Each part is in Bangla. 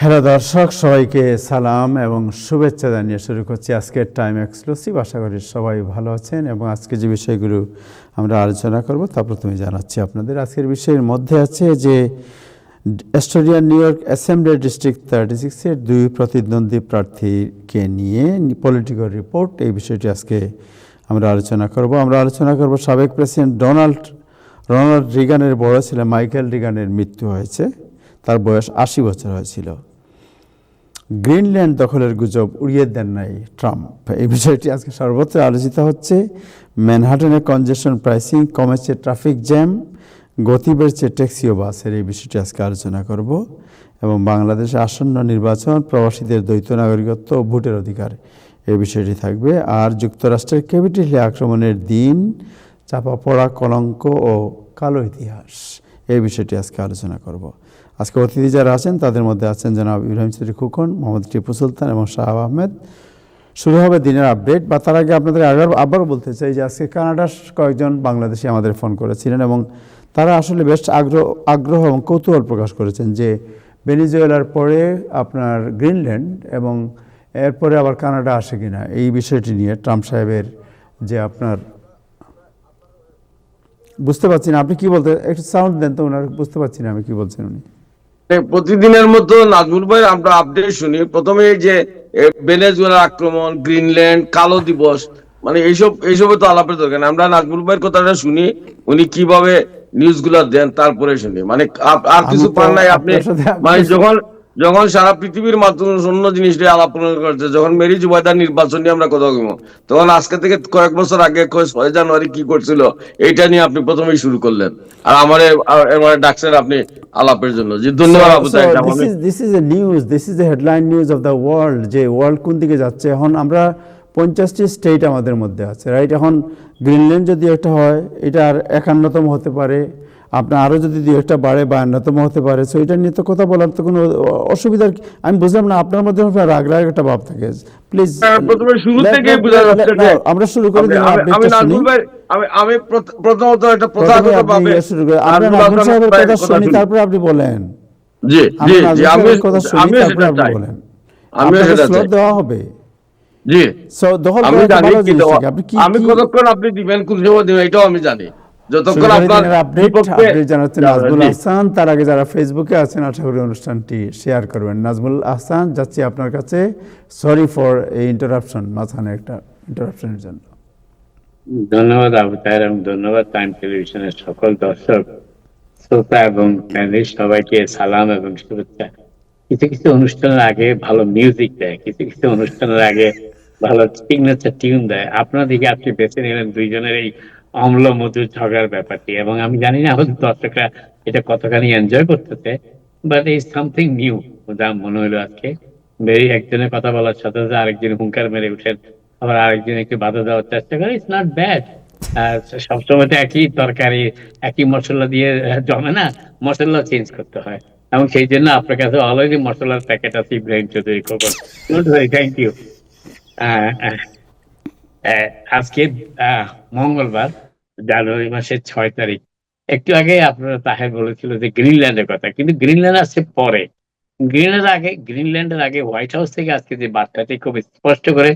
হ্যালো দর্শক, সবাইকে সালাম এবং শুভেচ্ছা জানিয়ে শুরু করছি আজকের টাইম এক্সক্লুসিভ। আশা করি সবাই ভালো আছেন এবং আজকে যে বিষয়গুলো আমরা আলোচনা করব তা প্রথমে জানাচ্ছি আপনাদের। আজকের বিষয়ের মধ্যে আছে যে অস্ট্রেলিয়ার নিউ ইয়র্ক অ্যাসেম্বলি ডিস্ট্রিক্ট 36-এর দুই প্রতিদ্বন্দ্বী প্রার্থীকে নিয়ে পলিটিক্যাল রিপোর্ট। এই বিষয়টি আজকে আমরা আলোচনা করব। সাবেক প্রেসিডেন্ট রোনাল্ড রিগানের বড় ছেলে মাইকেল রিগানের মৃত্যু হয়েছে, তার বয়স 80 বছর হয়েছিল। গ্রিনল্যান্ড দখলের গুজব উড়িয়ে দেন নাই ট্রাম্প, এই বিষয়টি আজকে সর্বত্র আলোচিত হচ্ছে। ম্যানহাটনের কনজেশন প্রাইসিং কমেছে, ট্রাফিক জ্যাম গতি বেড়েছে ট্যাক্সি ও বাসের, এই বিষয়টি আজকে আলোচনা করব। এবং বাংলাদেশে আসন্ন নির্বাচন, প্রবাসীদের দ্বৈত নাগরিকত্ব ও ভোটের অধিকার, এই বিষয়টি থাকবে। আর যুক্তরাষ্ট্রের ক্যাপিটল হিল আক্রমণের দিন, চাপা পড়া কলঙ্ক ও কালো ইতিহাস, এই বিষয়টি আজকে আলোচনা করব। আজকে অতিথি যারা আছেন তাদের মধ্যে আছেন জনাব ইব্রাহিম চৌধুরী খোকন, মোহাম্মদ টিপু সুলতান এবং শাহাব আহমেদ। শুরু হবে দিনের আপডেট। বা তার আগে আপনাদের আবারও বলতে চাই যে আজকে কানাডার কয়েকজন বাংলাদেশি আমাদের ফোন করেছিলেন এবং তারা আসলে বেশ আগ্রহ এবং কৌতূহল প্রকাশ করেছেন যে ভেনেজুয়েলার পরে আপনার গ্রিনল্যান্ড এবং এরপরে আবার কানাডা আসে কিনা, এই বিষয়টি নিয়ে ট্রাম্প সাহেবের যে আপনার বুঝতে পারছি না আপনি কি বলতে, একটু সাউন্ড দেন তো, ওনার বুঝতে পারছি না আমি কি বলছেন উনি। প্রতিদিনের মতো নাজমুল ভাই আমরা আপডেট শুনি। প্রথমে যে ভেনেজুয়েলার আক্রমণ, গ্রিনল্যান্ড, কালো দিবস, মানে এইসবে তো আলাপের দরকার নেই। আমরা নাজমুল ভাইয়ের কথাটা শুনি, উনি কিভাবে নিউজ গুলা দেন তারপরে শুনি। মানে আর কিছু পান নাই আপনি। মানে যখন সারা পৃথিবীর মাধ্যমে অন্য জিনিস নিয়ে আলাপ করছে, যখন মেরি জুবাইদার নির্বাচন নিয়ে আমরা কথা বলবো, তখন আজকে থেকে কয়েক বছর আগে 6 জানুয়ারি কি করছিল এইটা নিয়ে আপনি প্রথমেই শুরু করলেন। আর আমার ডাকছেন আপনি আলাপের জন্য। জি, ধন্যবাদ Abu Saeed. This is a headline news of the world, যে ওয়ার্ল্ড কোন দিকে যাচ্ছে। এখন আমরা 50টি স্টেট আমাদের মধ্যে আছে, রাইট? এখন গ্রিনল্যান্ড যদি একটা হয়, এটা আর 51তম হতে পারে, আপনার আরও যদি 2-1টা বাড়ে 52তম হতে পারে। সো এটা নিয়ে তো কথা বলার তো কোনো অসুবিধার আমি বুঝলাম না। আপনার মধ্যে রাগ একটা ভাব থাকে। প্লিজ প্রথমে শুরু থেকে বোঝা যাচ্ছে যে আমরা শুরু করে দিই। আমি নাজমুল ভাই, আমি প্রথমত একটা প্রথাগতভাবে শুরু করি। আমরা নাজমুল সাহেবের কথা শুনি, তারপরে আপনি বলেন। জি জি জি, আমি কথা শুনি, তারপরে আপনি বলেন। আপনাকে স্লট দেওয়া হবে। জি, সো দখল আমি করা জানি ভালো জিনিস থেকে আপনি কি আমি কতক্ষণ আপনি দিবেন, কোন সময় দিবেন, এটাও আমি জানি। যতক্ষণ আপনার আপডেট জানাচ্ছেন নাজমুল আহসান। তার আগে যারা ফেসবুকে আছেন আশা করি অনুষ্ঠানটি শেয়ার করবেন। নাজমুল আহসান, যাচ্ছি আপনার কাছে। সরি ফর এই ইন্টারাপশন, মাঝখানে একটা ইন্টারাপশনের জন্য। ধন্যবাদ আবু তাহের এবং ধন্যবাদ টাইম টেলিভিশনের সকল দর্শক শ্রোতা এবং প্যানেলিস্ট সবাইকে সালাম এবং শুভেচ্ছা। কিছু কিছু অনুষ্ঠানের আগে ভালো মিউজিক দেয়, কিছু কিছু অনুষ্ঠানের আগে ভালো সিগনেচার টিউন দেয়। আপনার দিকে আপনি বেছে নিলেন দুইজনের এই অম্ল মধুর ঝগড়ার ব্যাপারটি, এবং আমি জানি না আমাদের দর্শকরা এটা কতখানি এনজয় করতেছে, বাট এই সামথিং নিউ যা মনে হলো আজকে। একজনের কথা বলার সাথে সাথে আরেকজন হুঙ্কার মেরে উঠেন, আবার আরেকজন একটু বাধা দেওয়ার চেষ্টা করে। It's not bad. সবসময় তো একই তরকারি একই মশলা দিয়ে জমে না, মশলা চেঞ্জ করতে হয়। এবং সেই জন্য আপনার কাছে অলরেডি মশলার প্যাকেট আছে ইব্রাহিম চৌধুরী খোকন। Thank you. আজকে মঙ্গলবার, জানুয়ারি মাসের 6 তারিখ। একটু আগে আপনারা তাহের বলেছিল যে গ্রিনল্যান্ডের কথা, কিন্তু গ্রিনল্যান্ড আসছে পরে। গ্রিনল্যান্ডের আগে হোয়াইট হাউস থেকে আজকে যে বার্তাটি খুব স্পষ্ট করে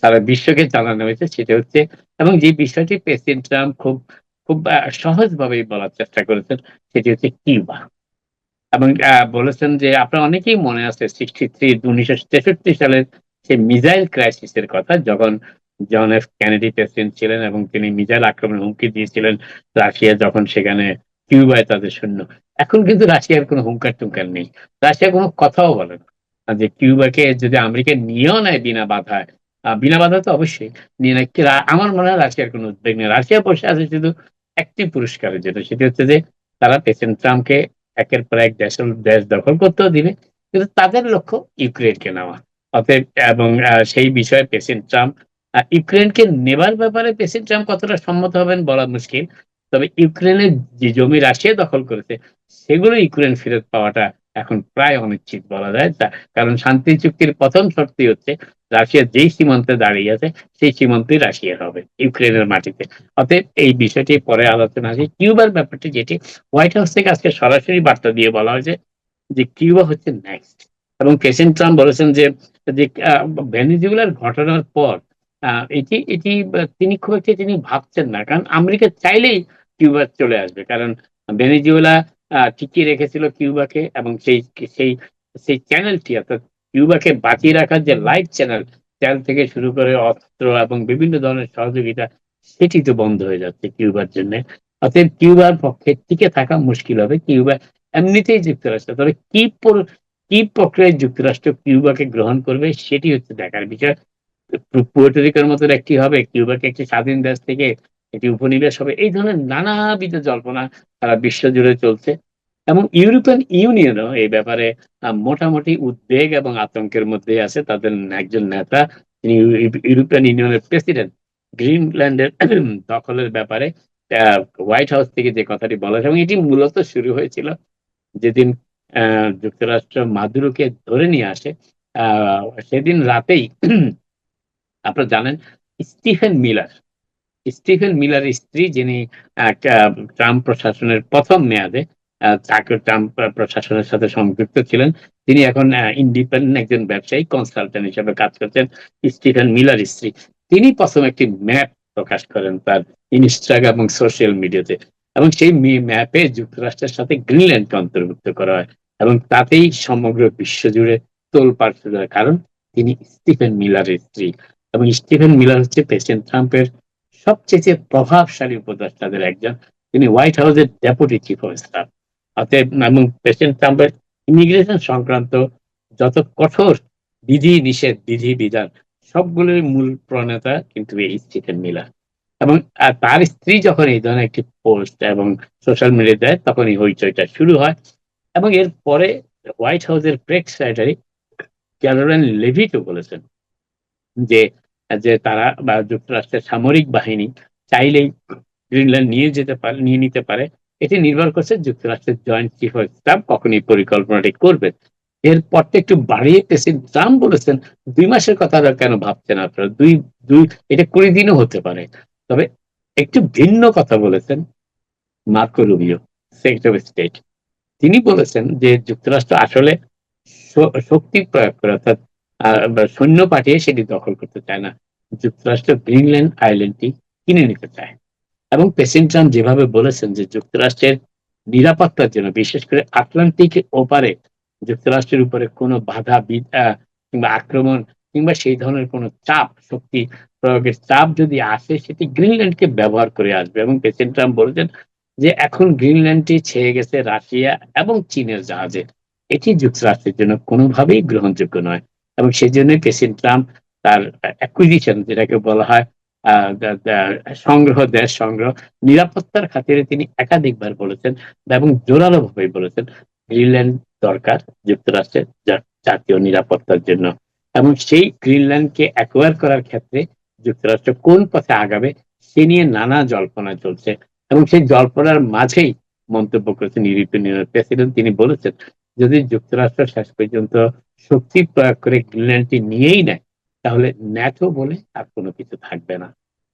সারা বিশ্বকে জানানো হয়েছে সেটা হচ্ছে, এবং যে বিষয়টি প্রেসিডেন্ট ট্রাম্প খুব খুব সহজভাবেই বলার চেষ্টা করেছেন, সেটি হচ্ছে কিউবা। এবং বলেছেন যে আপনার অনেকেই মনে আছে 1963 সালের সেই মিসাইল ক্রাইসিসের কথা, যখন জন এফ কেনেডি প্রেসিডেন্ট ছিলেন এবং তিনি মিসাইল আক্রমণের হুমকি দিয়েছিলেন রাশিয়া যখন সেখানে কিউবায় তাদের সৈন্য। এখন কিন্তু রাশিয়ার কোনো হুঙ্কার টুঙ্কার নেই, রাশিয়া কোনো কথাও বলে না যে কিউবাকে যদি আমেরিকা নিয়েও নেয় বিনা বাধায়, বিনা বাধা তো অবশ্যই নিয়ে নেয়। আমার মনে হয় রাশিয়ার কোনো উদ্বেগ নেই। রাশিয়া বসে আছে শুধু একটি পুরস্কারের জন্য, সেটি হচ্ছে যে তারা প্রেসিডেন্ট ট্রাম্পকে একের পর এক দেশ দখল করতেও দিবে, কিন্তু তাদের লক্ষ্য ইউক্রেনকে নেওয়া। অতএব এবং সেই বিষয়ে প্রেসিডেন্ট ট্রাম্প ইউক্রেনকে নেবার ব্যাপারে প্রেসিডেন্ট ট্রাম্প কতটা সম্মত হবেন বলা মুশকিল। তবে ইউক্রেনের যে জমি রাশিয়া দখল করেছে সেগুলো ইউক্রেন ফেরত পাওয়াটা এখন প্রায় অনিশ্চিত বলা যায়। কারণ শান্তি চুক্তির প্রথম শর্তই হচ্ছে রাশিয়া যেই সীমান্তে দাঁড়িয়ে আছে সেই সীমান্তই রাশিয়ার হবে ইউক্রেনের মাটিতে। অতএব এই বিষয়টি পরে আলোচনা আছে। কিউবার ব্যাপারটি যেটি হোয়াইট হাউস থেকে আজকে সরাসরি বার্তা দিয়ে বলা হয়েছে যে কিউবা হচ্ছে নেক্সট, এবং প্রেসিডেন্ট ট্রাম্প বলেছেন যে যে ভেনেজুয়েলার ঘটনার পর এটি এটি তিনি খুব একটা তিনি ভাবছেন না, কারণ আমেরিকা চাইলেই কিউবা চলে আসবে, কারণ ভেনেজুয়েলা টিকিয়ে রেখেছিল কিউবাকে, এবং সেই সেই সেই চ্যানেলটি অর্থাৎ কিউবাকে বাঁচিয়ে রাখার যে লাইফ চ্যানেল, তেল থেকে শুরু করে অস্ত্র এবং বিভিন্ন ধরনের সহযোগিতা, সেটি তো বন্ধ হয়ে যাচ্ছে কিউবার জন্য। অতএব কিউবার পক্ষে টিকে থাকা মুশকিল হবে। কিউবা এমনিতেই যুক্তরাষ্ট্র, তবে কি প্রক্রিয়ায় যুক্তরাষ্ট্র কিউবাকে গ্রহণ করবে সেটি হচ্ছে দেখার বিষয়। পুয়ের্তো রিকোর মতো একটি হবে, কিউবাকে একটি স্বাধীন দেশ থেকে একটি উপনিবেশ হবে, এই ধরনের নানাবিধ জল্পনা সারা বিশ্ব জুড়ে চলছে। এবং ইউরোপিয়ান ইউনিয়নও এই ব্যাপারে মোটামুটি উদ্বেগ এবং আতঙ্কের মধ্যে আছে। তাদের একজন নেতা, তিনি ইউরোপিয়ান ইউনিয়নের প্রেসিডেন্ট, গ্রিনল্যান্ডের দখলের ব্যাপারে হোয়াইট হাউস থেকে যে কথাটি বলা হয়, এবং এটি মূলত শুরু হয়েছিল যেদিন যুক্তরাষ্ট্র মাদুরোকে ধরে নিয়ে আসে। সেদিন রাতেই আপনারা জানেন স্টিফেন মিলার, স্টিফেন মিলারের স্ত্রী, যিনি ট্রাম্প প্রশাসনের প্রথম মেয়াদে ট্রাম্প প্রশাসনের সাথে সম্পৃক্ত ছিলেন, তিনি এখন ইন্ডিপেন্ডেন্ট একজন ব্যবসায়ী কনসালটেন্ট হিসেবে কাজ করছেন। স্টিফেন মিলার স্ত্রী, তিনি প্রথম একটি ম্যাপ প্রকাশ করেন তার ইনস্টাগ্রাম এবং সোশ্যাল মিডিয়াতে, এবং সেই ম্যাপে যুক্তরাষ্ট্রের সাথে গ্রিনল্যান্ডকে অন্তর্ভুক্ত করা হয়, এবং তাতেই সমগ্র বিশ্ব জুড়ে তোলপাড় শুরু হয়, কারণ তিনি স্টিফেন মিলারের স্ত্রী। এবং স্টিফেন মিলার হচ্ছে প্রেসিডেন্ট ট্রাম্পের সবচেয়ে প্রভাবশালী উপদেষ্টাদের একজন। তিনি হোয়াইট হাউসের ডেপুটি চিফ অফ স্টাফ। অতএব এবং প্রেসিডেন্ট ট্রাম্পের ইমিগ্রেশন সংক্রান্ত যত কঠোর বিধি নিষেধ, বিধি বিধান, সবগুলোর মূল প্রণেতা কিন্তু এই স্টিফেন মিলার। এবং তার স্ত্রী যখন এই ধরনের একটি পোস্ট এবং সোশ্যাল মিডিয়া দেয়, তখন এই হইচইটা শুরু হয়। এবং এর পরে হোয়াইট হাউসের প্রেস সেক্রেটারি ক্যারোলাইন লেভিটও বলেছেন যে যে তারা বা যুক্তরাষ্ট্রের সামরিক বাহিনী চাইলেই গ্রিনল্যান্ড নিয়ে নিতে পারে। এটি নির্ভর করছে যুক্তরাষ্ট্রের জয়েন্ট চিফ অফ স্টাফ কখন এই পরিকল্পনাটি করবেন। এরপর একটু বাড়িয়ে প্রেসিডেন্ট ট্রাম্প বলেছেন 2 মাসের কথা কেন ভাবছেন আপনারা, দুই দুই এটা 20 দিনও হতে পারে। তবে একটু ভিন্ন কথা বলেছেন Marco Rubio, secretary of state. তিনি বলেছেন যে যুক্তরাষ্ট্র আসলে শক্তি প্রয়োগ করে, অর্থাৎ সৈন্য পাঠিয়ে সেটি দখল করতে চায় না। যুক্তরাষ্ট্র গ্রিনল্যান্ড আইল্যান্ডটি কিনে নিতে চায়। এবং প্রেসিডেন্ট ট্রাম্প যেভাবে বলেছেন যে যুক্তরাষ্ট্রের নিরাপত্তার জন্য, বিশেষ করে আটলান্টিক ওপারে যুক্তরাষ্ট্রের উপরে কোনো বাধা কিংবা আক্রমণ কিংবা সেই ধরনের কোনো চাপ, শক্তি প্রয়োগের চাপ যদি আসে, সেটি গ্রিনল্যান্ডকে ব্যবহার করে আসবে। এবং প্রেসিডেন্ট ট্রাম্প বলেছেন যে এখন গ্রিনল্যান্ডটি ছেয়ে গেছে রাশিয়া এবং চীনের জাহাজে, এটি যুক্তরাষ্ট্রের জন্য কোনোভাবেই গ্রহণযোগ্য নয়। এবং সেই জন্য প্রেসিডেন্ট ট্রাম্প তার অ্যাকুইজিশন, যেটাকে বলা হয় দেশ সংগ্রহ, নিরাপত্তার খাতিরে তিনি একাধিকবার বলেছেন এবং জোরালো ভাবে বলেছেন গ্রিনল্যান্ড দরকার যুক্তরাষ্ট্রের জাতীয় নিরাপত্তার জন্য। এবং সেই গ্রিনল্যান্ডকে অ্যাকোয়ার করার ক্ষেত্রে যুক্তরাষ্ট্র কোন পথে আগাবে সে নিয়ে নানা জল্পনা চলছে। এবং সেই জল্পনার মাঝেই মন্তব্য করেছেন ইউরোপিয়ান ইউনিয়নের প্রেসিডেন্ট। তিনি বলেছেন যদি যুক্তরাষ্ট্র শেষ পর্যন্ত শক্তি প্রয়োগ করে গ্রিনল্যান্ডটি নিয়েই নেয়, তাহলে ন্যাটো বলে আর কোনো কিছু থাকবে না।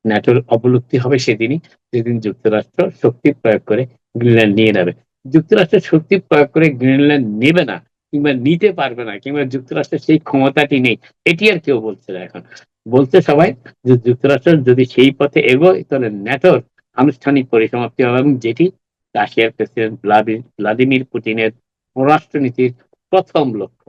ন্যাটোর অবলুপ্তি হবে সেদিনই, যেদিন যুক্তরাষ্ট্র শক্তি প্রয়োগ করে গ্রিনল্যান্ড নিয়ে নেবে। যুক্তরাষ্ট্র শক্তি প্রয়োগ করে গ্রিনল্যান্ড নেবে না কিংবা নিতে পারবে না, কিংবা যুক্তরাষ্ট্রের সেই ক্ষমতাটি নেই, এটি আর কেউ বলছে না এখন। বলছে সবাই যে যুক্তরাষ্ট্র যদি সেই পথে এগোয়, তাহলে ন্যাটোর আনুষ্ঠানিক পরিসমাপ্তি হবে, এবং যেটি রাশিয়ার প্রেসিডেন্ট ভ্লাদিমির পুতিনের পররাষ্ট্রনীতির প্রথম লক্ষ্য,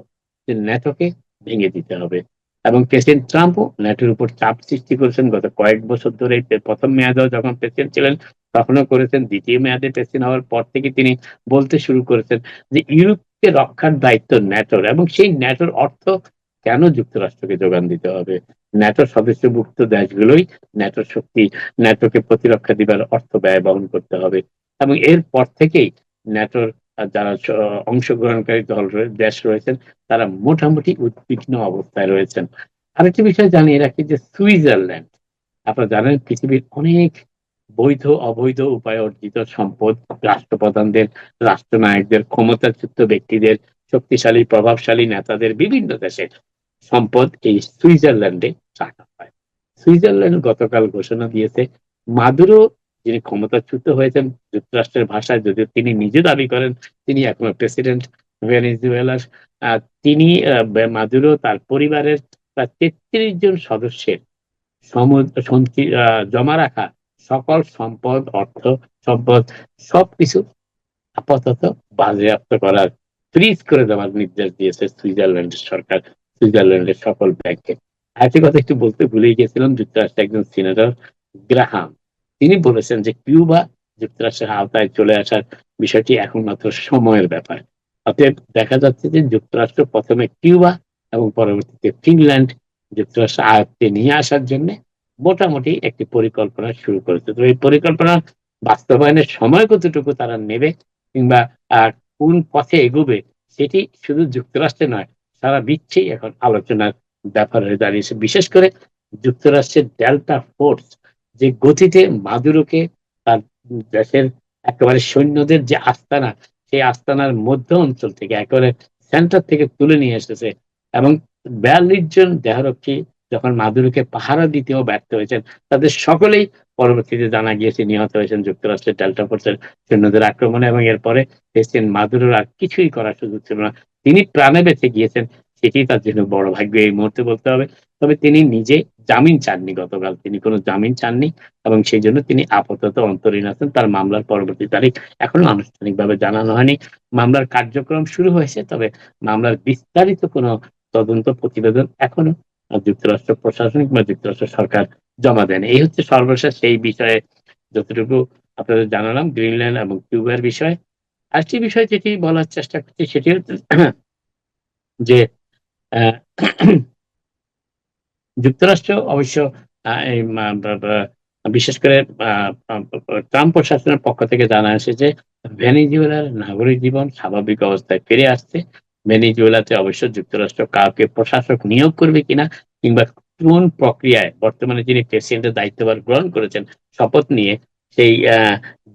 যে ন্যাটোকে ভেঙে দিতে হবে। এবং প্রেসিডেন্ট ট্রাম্পও ন্যাটোর উপর চাপ সৃষ্টি করেছেন গত কয়েক বছর ধরে। প্রথম মেয়াদেও যখন প্রেসিডেন্ট ছিলেন তখনও করেছেন, দ্বিতীয় মেয়াদে প্রেসিডেন্ট হওয়ার পর থেকে তিনি বলতে শুরু করেছেন যে ইউরোপকে রক্ষার দায়িত্ব ন্যাটোর, এবং সেই ন্যাটোর অর্থ কেন যুক্তরাষ্ট্রকে যোগান দিতে হবে। ন্যাটোর সদস্যভুক্ত দেশগুলোই ন্যাটোর শক্তি, ন্যাটোকে প্রতিরক্ষা দিবার অর্থ ব্যয় বহন করতে হবে। এবং এরপর থেকেই ন্যাটোর যারা অংশগ্রহণকারী দেশ রয়েছেন, তারা মোটামুটি উদ্বিগ্ন অবস্থায় রয়েছেন। আরেকটি বিষয় জানিয়ে রাখি যে সুইজারল্যান্ড, আপনারা জানেন পৃথিবীর অনেক বৈধ অবৈধ উপায়ে অর্জিত সম্পদ রাষ্ট্রপ্রধানদের, রাষ্ট্রনায়কদের, ক্ষমতাচ্যুত ব্যক্তিদের, শক্তিশালী প্রভাবশালী নেতাদের, বিভিন্ন দেশের সম্পদ এই সুইজারল্যান্ডে রাখা হয়। সুইজারল্যান্ড গতকাল ঘোষণা দিয়েছে মাদুরো, যিনি ক্ষমতাচ্যুত হয়েছেন যুক্তরাষ্ট্রের ভাষায়, যদিও তিনি নিজে দাবি করেন তিনি এখনো প্রেসিডেন্ট, ভেনেজুয়েলার তিনি মাদুরো তার পরিবারের প্রায় 33 জন সদস্যের জমা রাখা সকল সম্পদ, অর্থ সম্পদ সবকিছু আপাতত বাজেয়াপ্ত করার, ফ্রিজ করে দেওয়ার নির্দেশ দিয়েছে সুইজারল্যান্ডের সরকার সুইজারল্যান্ডের সকল ব্যাংকে। আরেকটি কথা একটু বলতে ভুলেই গেছিলাম, যুক্তরাষ্ট্রের একজন সিনেটর গ্রাহাম তিনি বলেছেন যে কিউবা যুক্তরাষ্ট্রের আওতায় চলে আসার বিষয়টি এখন মাত্র সময়ের ব্যাপার। অতএব দেখা যাচ্ছে যে যুক্তরাষ্ট্র প্রথমে কিউবা এবং পরবর্তীতে ফিনল্যান্ড যুক্তরাষ্ট্র আয়ত্তে নিয়ে আসার জন্য মোটামুটি একটি পরিকল্পনা শুরু করেছে। তো এই পরিকল্পনা বাস্তবায়নের সময় কতটুকু তারা নেবে কিংবা কোন পথে এগোবে সেটি শুধু যুক্তরাষ্ট্রে নয়, সারা বিশ্বেই এখন আলোচনার ব্যাপার হয়ে দাঁড়িয়েছে। বিশেষ করে যুক্তরাষ্ট্রের ডেল্টা ফোর্স যে গতিতে মাদুরোকে তার দেশের একেবারে সৈন্যদের যে আস্তানা, সেই আস্তানার মধ্য অঞ্চল থেকে একেবারে সেন্টার থেকে তুলে নিয়ে এসেছে এবং 42 জন দেহরক্ষী যখন মাদুরোকে পাহারা দিতেও ব্যর্থ হয়েছেন, তাদের সকলেই পরবর্তীতে জানা গিয়েছে নিহত হয়েছেন যুক্তরাষ্ট্রের ডেল্টা ফোর্সের সৈন্যদের আক্রমণে। এবং এরপরে প্রেসিডেন্ট মাদুরোর আর কিছুই করার সুযোগ ছিল না, তিনি প্রাণে বেঁচে গিয়েছেন, সেটি তার জন্য বড় ভাগ্য এই মুহূর্তে বলতে হবে। তবে তিনি নিজে জামিন চাননি, গতকাল তিনি কোনো জামিন চাননি এবং সেই জন্য তিনি আপাতত অন্তরীণ আছেন। তার মামলার পরবর্তী তারিখ এখনো আনুষ্ঠানিকভাবে জানানো হয়নি। মামলার কার্যক্রম শুরু হয়েছে, তবে মামলার বিস্তারিত কোনো তদন্ত প্রতিবেদন এখনো যুক্তরাষ্ট্র প্রশাসনিক বা যুক্তরাষ্ট্র সরকার জমা দেন। এই হচ্ছে সর্বশেষ সেই বিষয়ে যতটুকু আপনাদের জানালাম গ্রিনল্যান্ড এবং কিউবার বিষয়ে। আরেকটি বিষয় যেটি বলার চেষ্টা করছি সেটি হচ্ছে যে আহ, যুক্তরাষ্ট্র অবশ্য এই বিশেষ করে ট্রাম্প প্রশাসনের পক্ষ থেকে জানা আসে যে ভেনেজুয়েলার নাগরিক জীবন স্বাভাবিক অবস্থায় ফিরে আসছে। ভেনেজুয়েলাতে অবশ্য যুক্তরাষ্ট্র কাউকে প্রশাসক নিয়োগ করবে কিনা কিংবা কোন প্রক্রিয়ায় বর্তমানে যিনি প্রেসিডেন্টের দায়িত্বভার গ্রহণ করেছেন শপথ নিয়ে, সেই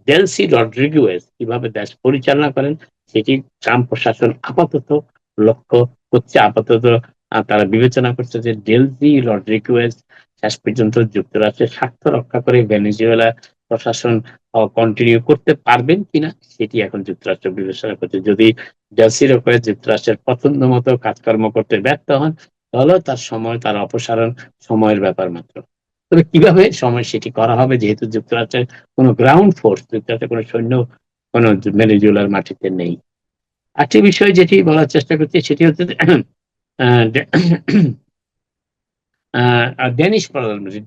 ডেলসি রড্রিগুয়েজ কিভাবে দেশ পরিচালনা করেন সেটি ট্রাম্প প্রশাসন আপাতত লক্ষ্য করছে। আপাতত তারা বিবেচনা করছে যে ডেলসি রড্রিগুয়েজ শেষ পর্যন্ত যুক্তরাষ্ট্রের স্বার্থ রক্ষা করে ভেনেজুয়েলা প্রশাসন কন্টিনিউ করতে পারবেন কিনা সেটি এখন যুক্তরাষ্ট্র বিবেচনা করছে। যদি ডেলসি রড্রিগুয়েজ যুক্তরাষ্ট্রের পছন্দ মতো কাজকর্ম করতে ব্যর্থ হন, তাহলে তার সময়, তার অপসারণ সময়ের ব্যাপার মাত্র। তবে কিভাবে সময় সেটি করা হবে, যেহেতু যুক্তরাষ্ট্রের কোনো গ্রাউন্ড ফোর্স, যুক্তরাষ্ট্রের কোনো সৈন্য কোনো ভেনেজুয়েলার মাটিতে নেই। আরেকটি বিষয় যেটি বলার চেষ্টা করছি সেটি হচ্ছে ডেনিশ প্রধানমন্ত্রী,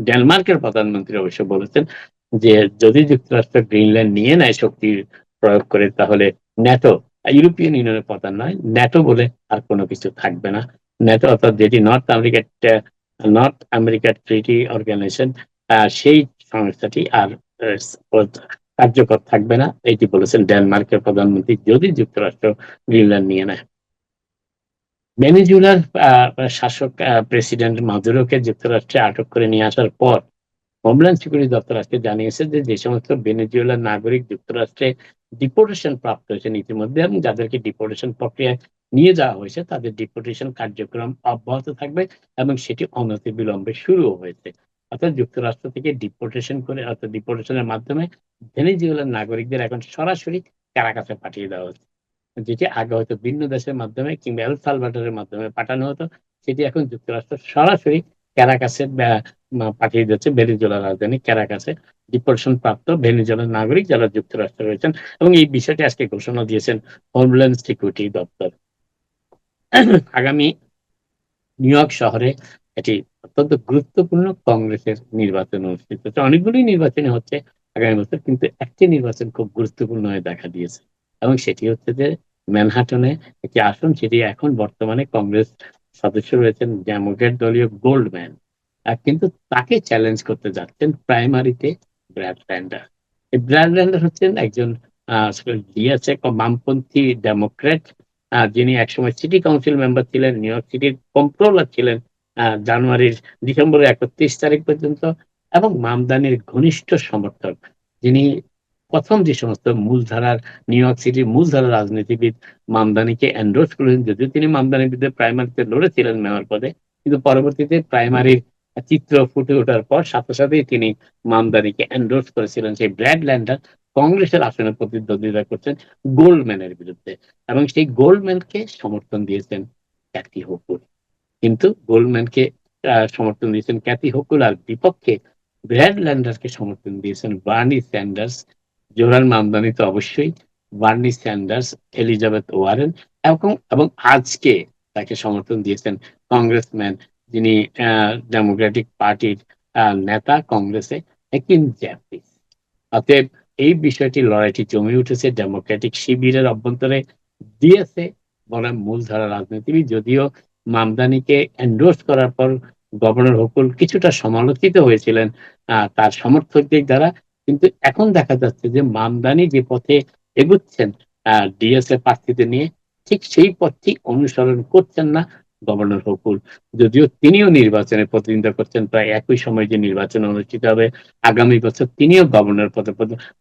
ডেনমার্কের প্রধানমন্ত্রী অবশ্য বলেছেন যে যদি যুক্তরাষ্ট্র গ্রিনল্যান্ড নিয়ে নেয় শক্তি প্রয়োগ করে, তাহলে ন্যাটো, ইউরোপিয়ান ইউনিয়নের প্রধান নয়, ন্যাটো বলে আর কোনো কিছু থাকবে না। ন্যাটো অর্থাৎ যেটি নর্থ আমেরিকার ট্রিটি অর্গানাইজেশন, সেই সংস্থাটি আর কার্যকর থাকবে না, এটি বলেছেন ডেনমার্কের প্রধানমন্ত্রী যদি যুক্তরাষ্ট্র গ্রিনল্যান্ড নিয়ে নেয়। ভেনেজুয়েলার শাসক প্রেসিডেন্ট মাদুরোকে যুক্তরাষ্ট্রে আটক করে নিয়ে আসার পর হোমল্যান্ড সিকিউরিটি দপ্তর আজকে জানিয়েছে যে যে সমস্ত ভেনেজুয়েলার নাগরিক যুক্তরাষ্ট্রে ডিপোর্টেশন প্রাপ্ত হয়েছেন ইতিমধ্যে এবং যাদেরকে ডিপোর্টেশন প্রক্রিয়ায় নিয়ে যাওয়া হয়েছে, তাদের ডিপোর্টেশন কার্যক্রম অব্যাহত থাকবে এবং সেটি অনতিবিলম্বে শুরু হয়েছে। অর্থাৎ যুক্তরাষ্ট্র থেকে ডিপোর্টেশন করে, অর্থাৎ ডিপোর্টেশনের মাধ্যমে ভেনেজুয়েলার নাগরিকদের এখন সরাসরি কারাকাসে পাঠিয়ে দেওয়া হচ্ছে। যেটি আগে হয়তো ভিন্ন দেশের মাধ্যমে কিংবা এল সালভাডোরের মাধ্যমে পাঠানো হতো, সেটি এখন যুক্তরাষ্ট্র সরাসরি ক্যারাকাসে পাঠিয়ে দিচ্ছে। ভেনেজুয়েলার রাজধানী ক্যারাকাসে ডিপোর্টেশন প্রাপ্ত ভেনেজুয়েলার নাগরিক যারা যুক্তরাষ্ট্রে রয়েছেন, এবং এই বিষয়টি আজকে ঘোষণা দিয়েছেন হোমল্যান্ড সিকিউরিটি দপ্তর। আগামী নিউ ইয়র্ক শহরে এটি অত্যন্ত গুরুত্বপূর্ণ কংগ্রেসের নির্বাচন অনুষ্ঠিত হচ্ছে। অনেকগুলি নির্বাচনে হচ্ছে আগামী বছর, কিন্তু একটি নির্বাচন খুব গুরুত্বপূর্ণ হয়ে দেখা দিয়েছে এবং সেটি হচ্ছে যে ম্যানহাটনে একটি আসন, সেটি এখন বর্তমানে কংগ্রেস সদস্য রয়েছেন ডেমোক্র্যাট দলীয় গোল্ডম্যান, কিন্তু তাকে চ্যালেঞ্জ করতে যাচ্ছেন প্রাইমারিতে ব্র্যাড ল্যান্ডার। এই ব্র্যাড ল্যান্ডার হচ্ছেন একজন বামপন্থী ডেমোক্র্যাট, যিনি একসময় সিটি কাউন্সিল মেম্বার ছিলেন, নিউ ইয়র্ক সিটির কন্ট্রোলার ছিলেন ডিসেম্বরের 31 তারিখ পর্যন্ত, এবং মামদানির ঘনিষ্ঠ সমর্থক, যিনি প্রথম যে সমস্ত মূলধারার নিউ ইয়র্ক সিটির মূলধারার রাজনীতিবিদ মামদানিকে এন্ডোর্স করেছেন। যদিও তিনি মামদানির বিরুদ্ধে প্রাইমারিতে লড়েছিলেন মেয়র পদে, কিন্তু পরবর্তীতে প্রাইমারির চিত্র ফুটে ওঠার পর সাথে সাথেই তিনি মামদানিকে এন্ডোর্স করেছিলেন। সেই ব্র্যাড ল্যান্ডার কংগ্রেসের আসনে প্রতিদ্বন্দ্বিতা করছেন গোল্ডম্যানের বিরুদ্ধে, এবং সেই গোল্ডম্যানকে সমর্থন দিয়েছেন ক্যাথি হোকুল। কিন্তু গোল্ডম্যানকে সমর্থন দিয়েছেন ক্যাথি হোকুল, আর বিপক্ষে ব্র্যাড ল্যান্ডারকে সমর্থন দিয়েছেন বার্নি স্যান্ডার্স। জোহরান মামদানি তো অবশ্যই, বার্নি স্যান্ডার্স, এলিজাবেথ ওয়ারেন, এবং আজকে তাকে সমর্থন দিয়েছেন কংগ্রেসম্যান, যিনি ডেমোক্রেটিক পার্টির নেতা কংগ্রেসে, হেকিম জেফরিস। অতএব এই বিষয়টি, লড়াইটি জমে উঠেছে ডেমোক্রেটিক শিবিরের অভ্যন্তরে। দিয়েছে বনাম মূলধারা রাজনীতিবিদ, যদিও মামদানিকে এন্ডোর্স করার পর গভর্নর হকুল কিছুটা সমালোচিত হয়েছিলেন তার সমর্থকদের দ্বারা, কিন্তু এখন দেখা যাচ্ছে যে মামদানি যে পথে এগুচ্ছেন ডিএসএ প্রার্থীদের নিয়ে, ঠিক সেই পথটি অনুসরণ করছেন না গভর্নর হকুল। যদিও তিনিও নির্বাচনে প্রতিদ্বন্দ্বিতা করছেন, প্রায় একই সময় যে নির্বাচন অনুষ্ঠিত হবে আগামী বছর, তিনিও গভর্নর পদে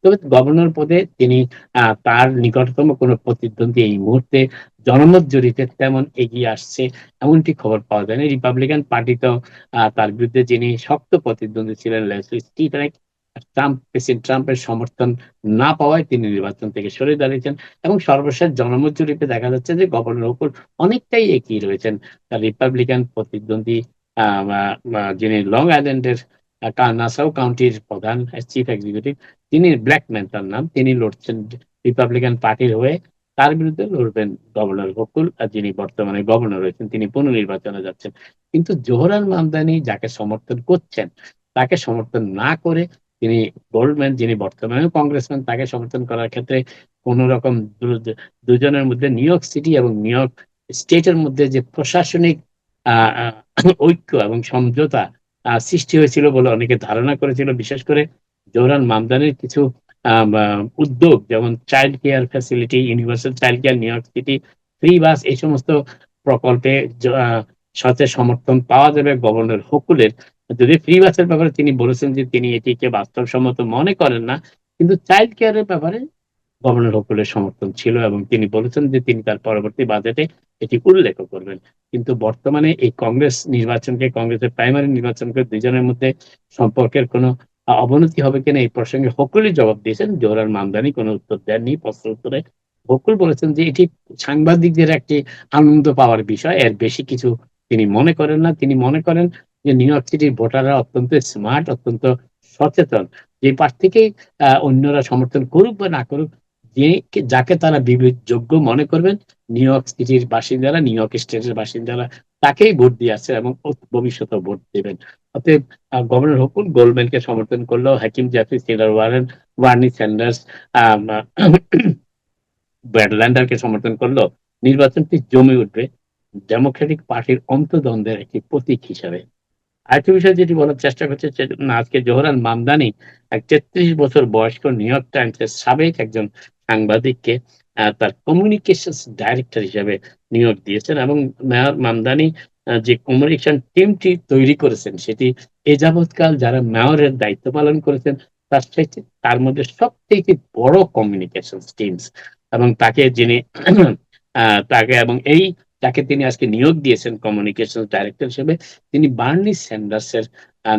তবে গভর্নর পদে তিনি তার নিকটতম কোনো প্রতিদ্বন্দ্বী এই মুহূর্তে জনমত জরিপে তেমন এগিয়ে আসছে এমনটি খবর পাওয়া যায়নি। রিপাবলিকান পার্টি তো তার বিরুদ্ধে যিনি শক্ত প্রতিদ্বন্দ্বী ছিলেন লেসলি স্টিফেন, প্রেসিডেন্ট ট্রাম্পের সমর্থন না পাওয়ায় তিনি নির্বাচন থেকে সরে দাঁড়িয়েছেন, এবং সর্বশেষ জনমত জরিপে দেখা যাচ্ছে যে গভর্নর উপর অনেকটাই এগিয়ে রয়েছেন তার রিপাবলিকান প্রতিদ্বন্দ্বী, যিনি লং আইল্যান্ডের নাসাউ কাউন্টির প্রধান চিফ এক্সিকিউটিভ, তিনি ব্ল্যাকম্যান তার নাম, তিনি লড়ছেন রিপাবলিকান পার্টির হয়ে। তার বিরুদ্ধে লড়বেন গভর্নর হকুল, যিনি বর্তমানে গভর্নর রয়েছেন, তিনি পুনর্নির্বাচনে যাচ্ছেন। কিন্তু জোহরান মামদানি যাকে সমর্থন করছেন, তাকে সমর্থন না করে তিনি গোল্ডম্যান, যিনি বর্তমানে কংগ্রেসম্যান, তাকে সমর্থন করার ক্ষেত্রে কোন রকম দুজনের মধ্যে নিউ ইয়র্ক সিটি এবং নিউ ইয়র্ক স্টেটের মধ্যে যে প্রশাসনিক ঐক্য এবং সমঝোতা সৃষ্টি হয়েছিল বলে অনেকে ধারণা করেছিল। বিশেষ করে জোহরান মামদানির কিছু উদ্যোগ, যেমন child care facility, universal child care, new York city free বাস, এই সমস্ত প্রকল্পে সাথে সমর্থন পাওয়া যাবে গভর্নর হকুলের। যদি ফ্রি বাসের ব্যাপারে তিনি বলেছেন যে তিনি এটিকে বাস্তবসম্মত মনে করেন না, কিন্তু চাইল্ড কেয়ারের ব্যাপারে গভর্নর হকুলের সমর্থন ছিল, এবং তিনি বলেছেন যে তিনি তার পরবর্তী বাজেটে এটি উল্লেখ করবেন। কিন্তু বর্তমানে এই কংগ্রেসের প্রাইমারি নির্বাচনকে দুজনের মধ্যে সম্পর্কের কোনো অবনতি হবে কিনা এই প্রসঙ্গে হকুলই জবাব দিয়েছেন। জোহরান মামদানি কোনো উত্তর দেননি। প্রশ্ন উত্তরে হকুল বলেছেন যে এটি সাংবাদিকদের একটি আনন্দ পাওয়ার বিষয়, এর বেশি কিছু তিনি মনে করেন না। তিনি মনে করেন যে নিউ ইয়র্ক সিটির ভোটাররা অত্যন্ত স্মার্ট, অত্যন্ত সচেতন, যে প্রার্থীকেই অন্যরা সমর্থন করুক বা না করুক, যাকে তারা যোগ্য মনে করবেন, নিউ ইয়র্ক সিটির বাসিন্দারা, নিউ ইয়র্ক স্টেটের বাসিন্দারা তাকেই ভোট দিয়ে আসছে এবং ভবিষ্যতে ভোট দেবেন। অতএব গভর্নর হকুল গোল্ডম্যানকে সমর্থন করলো, Hakeem Jeffries, Taylor Warren, Bernie Sanders, Brad ল্যান্ডারকে সমর্থন করলো। নির্বাচনটি জমে উঠবে ডেমোক্রেটিক পার্টির অন্তদ্বন্দ্বের একটি প্রতীক হিসাবে। আরেকটি বিষয় যেটি বলার চেষ্টা করছে, আজকে জোহরান মামদানি এক ৩৩ বছর বয়স্ক নিউ ইয়র্ক টাইমসের সাবেক একজন সাংবাদিককে তার কমিউনিকেশন ডাইরেক্টর হিসেবে নিয়োগ দিয়েছেন, এবং মেয়র মামদানি যে কমিউনিকেশন টিমটি তৈরি করেছেন, সেটি এ যাবৎকাল যারা মেয়রের দায়িত্ব পালন করেছেন তার মধ্যে সবথেকে বড় কমিউনিকেশন টিমস, এবং তাকে তিনি আজকে নিয়োগ দিয়েছেন কমিউনিকেশন ডাইরেক্টর হিসেবে। তিনি বার্নি স্যান্ডার্সের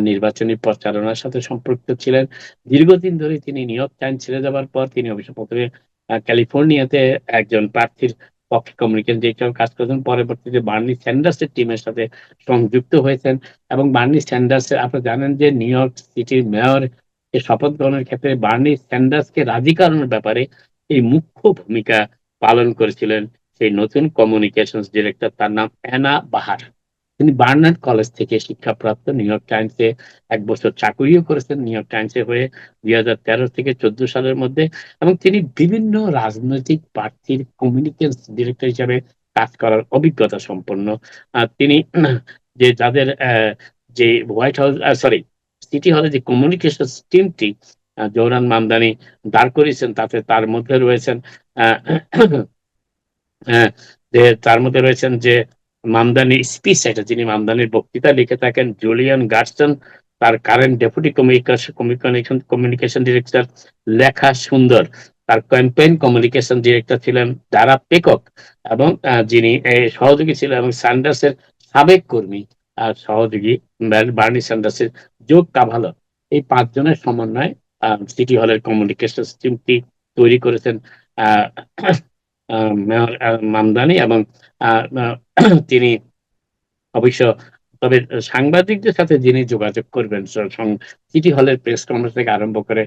নির্বাচনী প্রচারণার সাথে সম্পৃক্ত ছিলেন। দীর্ঘদিন ধরে তিনি নিউ ইয়র্ক টাইমস ছেড়ে যাবার পর তিনি অবশ্য প্রথমে ক্যালিফোর্নিয়াতে একজন প্রার্থীর পক্ষে কমিউনিকেশন ডিরেক্টর কাজ করেছেন, পরবর্তীতে বার্নি স্যান্ডার্সের টিমের সাথে সংযুক্ত হয়েছেন। এবং বার্নি স্যান্ডার্সের, আপনারা জানেন যে নিউ ইয়র্ক সিটির মেয়র শপথ গ্রহণের ক্ষেত্রে বার্নি স্যান্ডার্সকে রাজি করানোর ব্যাপারে এই মুখ্য ভূমিকা পালন করেছিলেন সেই নতুন কমিউনিকেশন ডিরেক্টর, তার নাম অ্যানা বাহার। তিনি বার্নার্ড কলেজ থেকে শিক্ষাপ্রাপ্ত, নিউ ইয়র্ক টাইমসে 1 বছর চাকুরিও করেছেন নিউ ইয়র্ক টাইমসে হয়ে 2013 থেকে 14 সালের মধ্যে, এবং তিনি বিভিন্ন রাজনৈতিক প্রার্থীর কমিউনিকেশন ডিরেক্টর হিসেবে কাজ করার অভিজ্ঞতা সম্পন্ন। তিনি যে হোয়াইট হাউস সিটি হলে যে কমিউনিকেশন টিমটি জোহরান মামদানি দাঁড় করিয়েছেন, তার মধ্যে রয়েছেন যে মামদানি স্পিচ রাইটার, যিনি মামদানির বক্তৃতা লিখে থাকেন, জুলিয়ান গার্সন, তার কারেন্ট ডেপুটি কমিউনিকেশন ডিরেক্টর লেখা সুন্দর, তার ক্যাম্পেইন কমিউনিকেশন ডিরেক্টর ছিলেন দারা পেকক, এবং যিনি সহযোগী ছিলেন এবং স্যান্ডার্সের সাবেক কর্মী আর সহযোগী বার্নি স্যান্ডার্সের জোগ কাভালো। এই 5 জনের সমন্বয়ে সিটি হলের কমিউনিকেশন সিস্টেমটি তৈরি করেছেন আহ, মেয়র মামদানি, এবং তিনি অবশ্য, তবে সাংবাদিকদের সাথে যিনি যোগাযোগ করবেন সিটি হলের প্রেস কনফারেন্স থেকে আরম্ভ করে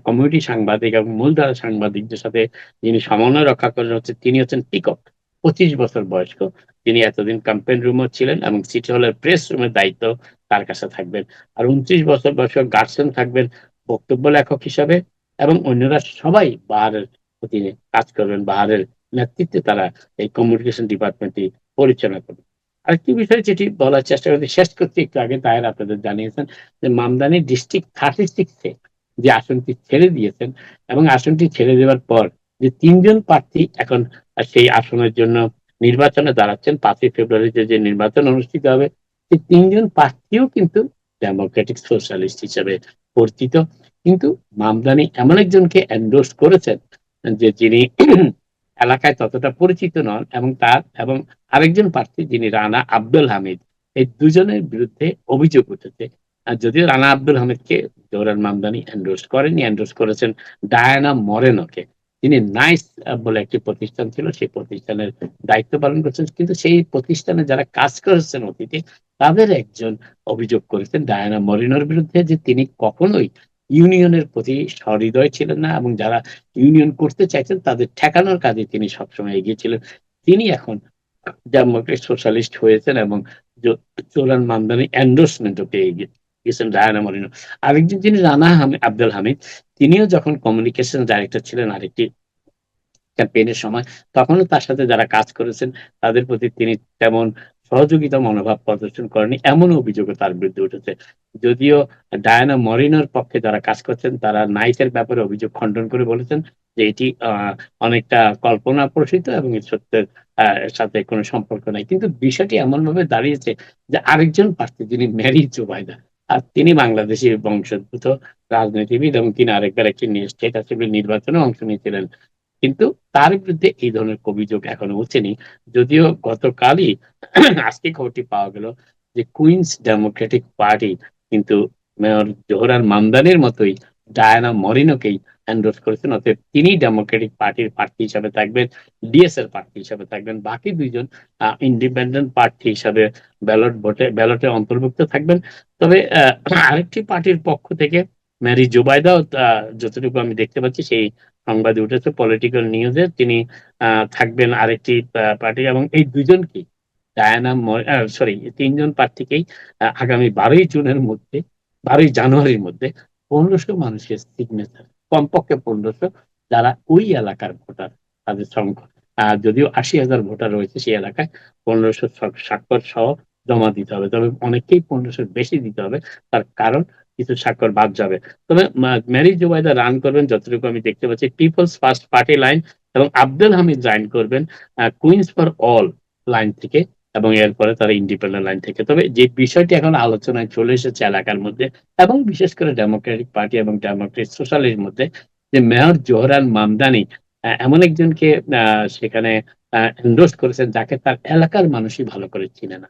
কমিউনিটি সাংবাদিক এবং মূলধারা সাংবাদিকদের সাথে যিনি সমন্বয় রক্ষা করেন তিনি হচ্ছেন পিকক, 25 বছর বয়স্ক। তিনি এতদিন ক্যাম্পেইন রুমও ছিলেন এবং সিটি হলের প্রেস রুমের দায়িত্ব তার কাছে থাকবেন। আর 29 বছর বয়স্ক গার্ডসেন থাকবেন বক্তব্য লেখক হিসাবে, এবং অন্যরা সবাই বাহারের অধীনে কাজ করবেন, বাহারের নেতৃত্বে তারা এই কমিউনিকেশন ডিপার্টমেন্টটি পরিচালনা করবেন। আরেকটি বিষয় যেটি বলার চেষ্টা করতে শেষ করতে একটু আগে তাহের আপনাদের জানিয়েছেন যে মামদানি ডিস্ট্রিক্ট 36-এ যে আসনটি ছেড়ে দিয়েছেন, এবং আসনটি ছেড়ে দেওয়ার পর যে 3জন প্রার্থী এখন সেই আসনের জন্য নির্বাচনে দাঁড়াচ্ছেন, 5ই ফেব্রুয়ারি যে নির্বাচন অনুষ্ঠিত হবে, সেই 3জন প্রার্থীও কিন্তু ডেমোক্রেটিক সোশ্যালিস্ট হিসেবে পরিচিত। কিন্তু মামদানি এমন একজনকে এন্ডোর্স করেছেন যে যিনি এলাকায় ততটা পরিচিত নন, এবং আরেকজন প্রার্থী যিনি রানা আব্দুল হামিদ, এই দুজনের বিরুদ্ধে অভিযোগ উঠেছে। আর যদিও রানা আব্দুল হামিদকে জোহরান মামদানি এন্ডোর্স করেননি, এন্ডোর্স করেছেন ডায়ানা মরেনোকে। তিনি নাইস বলে একটি প্রতিষ্ঠান ছিল, সেই প্রতিষ্ঠানের দায়িত্ব পালন করছেন, কিন্তু সেই প্রতিষ্ঠানে যারা কাজ করেছেন অতীতে তাদের একজন অভিযোগ করেছেন ডায়ানা মরিনোর বিরুদ্ধে যে তিনি কখনোই ইউনিয়নের প্রতি সহৃদয় ছিলেন না, এবং যারা ইউনিয়ন করতে চাইছেন তাদের ঠেকানোর কাজে তিনি সবসময় এগিয়ে ছিলেন। তিনি এখন ডেমোক্রেট সোশ্যালিস্ট হয়েছেন এবং জোহরান মামদানি এন্ডোর্সমেন্টও পেয়ে গেছেন ডায়ানা মরিনো। আরেকজন যিনি রানা আব্দুল হামিদ, তিনিও যখন কমিউনিকেশন ডাইরেক্টর ছিলেন আরেকটি ক্যাম্পেইনের সময়, তখনও তার সাথে যারা কাজ করেছেন তাদের প্রতি তিনি তেমন সহযোগিতা মনোভাব প্রদর্শন করেনি, এমন অভিযোগও তার বিরুদ্ধে উঠেছে। যদিও ডায়ানা মরিনোর পক্ষে যারা কাজ করছেন তারা নাইসের ব্যাপারে অভিযোগ খণ্ডন করে বলেছেন যে এটি অনেকটা কল্পনা প্রসূত এবং এর সত্যের সাথে কোনো সম্পর্ক নাই। কিন্তু বিষয়টি এমন ভাবে দাঁড়িয়েছে যে আরেকজন প্রার্থী যিনি মেরি জুবাইদা, আর তিনি বাংলাদেশি বংশোদ্ভূত রাজনীতিবিদ, এবং তিনি আরেকবার একটি স্টেট অ্যাসেম্বলি নির্বাচনে অংশ নিয়েছিলেন, কিন্তু তার বিরুদ্ধে এই ধরনের অভিযোগ এখনো উঠেনি। যদিও গতকালই আজকে খবরটি পাওয়া গেল যে কুইন্স ডেমোক্রেটিক পার্টি কিন্তু মেয়র জোহরান মামদানির মতোই ডায়ানা মরিনোকেই এন্ডোর্স করেছেন, অতএব তিনি ডেমোক্রেটিক পার্টির প্রার্থী হিসাবে থাকবেন, ডিএস এর প্রার্থী হিসাবে থাকবেন, বাকি দুইজন ইন্ডিপেন্ডেন্ট প্রার্থী হিসাবে ব্যালটে অন্তর্ভুক্ত থাকবেন। তবে আরেকটি পার্টির পক্ষ থেকে মেরি জুবাইদাও, যতটুকু আমি দেখতে পাচ্ছি সেই সংবাদে উঠেছে পলিটিক্যাল নিউজে, তিনি থাকবেন আরেকটি পার্টি, এবং এই দুজনকে ডায়ানা তিনজন প্রার্থীকেই আগামী 12ই জানুয়ারির মধ্যে 1500 মানুষের সিগনেচার, কমপক্ষে 1500, যারা ওই এলাকার ভোটার তাদের সংখ্যা, যদিও 80,000 ভোটার রয়েছে সেই এলাকায়, 1500 স্বাক্ষর সহ জমা দিতে হবে। তবে অনেককেই 1500 বেশি দিতে হবে, তার কারণ কিছু স্বাক্ষর বাদ যাবে। তবে মেরি জুবাইদা রান করবেন যতটুকু আমি দেখতে পাচ্ছি পিপলস ফার্স্ট পার্টি লাইন, এবং আব্দুল হামিদ রান করবেন কুইন্স ফর অল লাইন থেকে, এবং এরপরে তারা ইন্ডিপেন্ডেন্ট লাইন থেকে। তবে যে বিষয়টি এখন আলোচনায় চলে এসেছে এলাকার মধ্যে, এবং বিশেষ করে ডেমোক্রেটিক পার্টি এবং ডেমোক্রেট সোশ্যালিস্টের মধ্যে, যে মেয়র জোহরান মামদানি এমন একজনকে সেখানে এন্ডোর্স করেছেন যাকে তার এলাকার মানুষই ভালো করে চিনে না,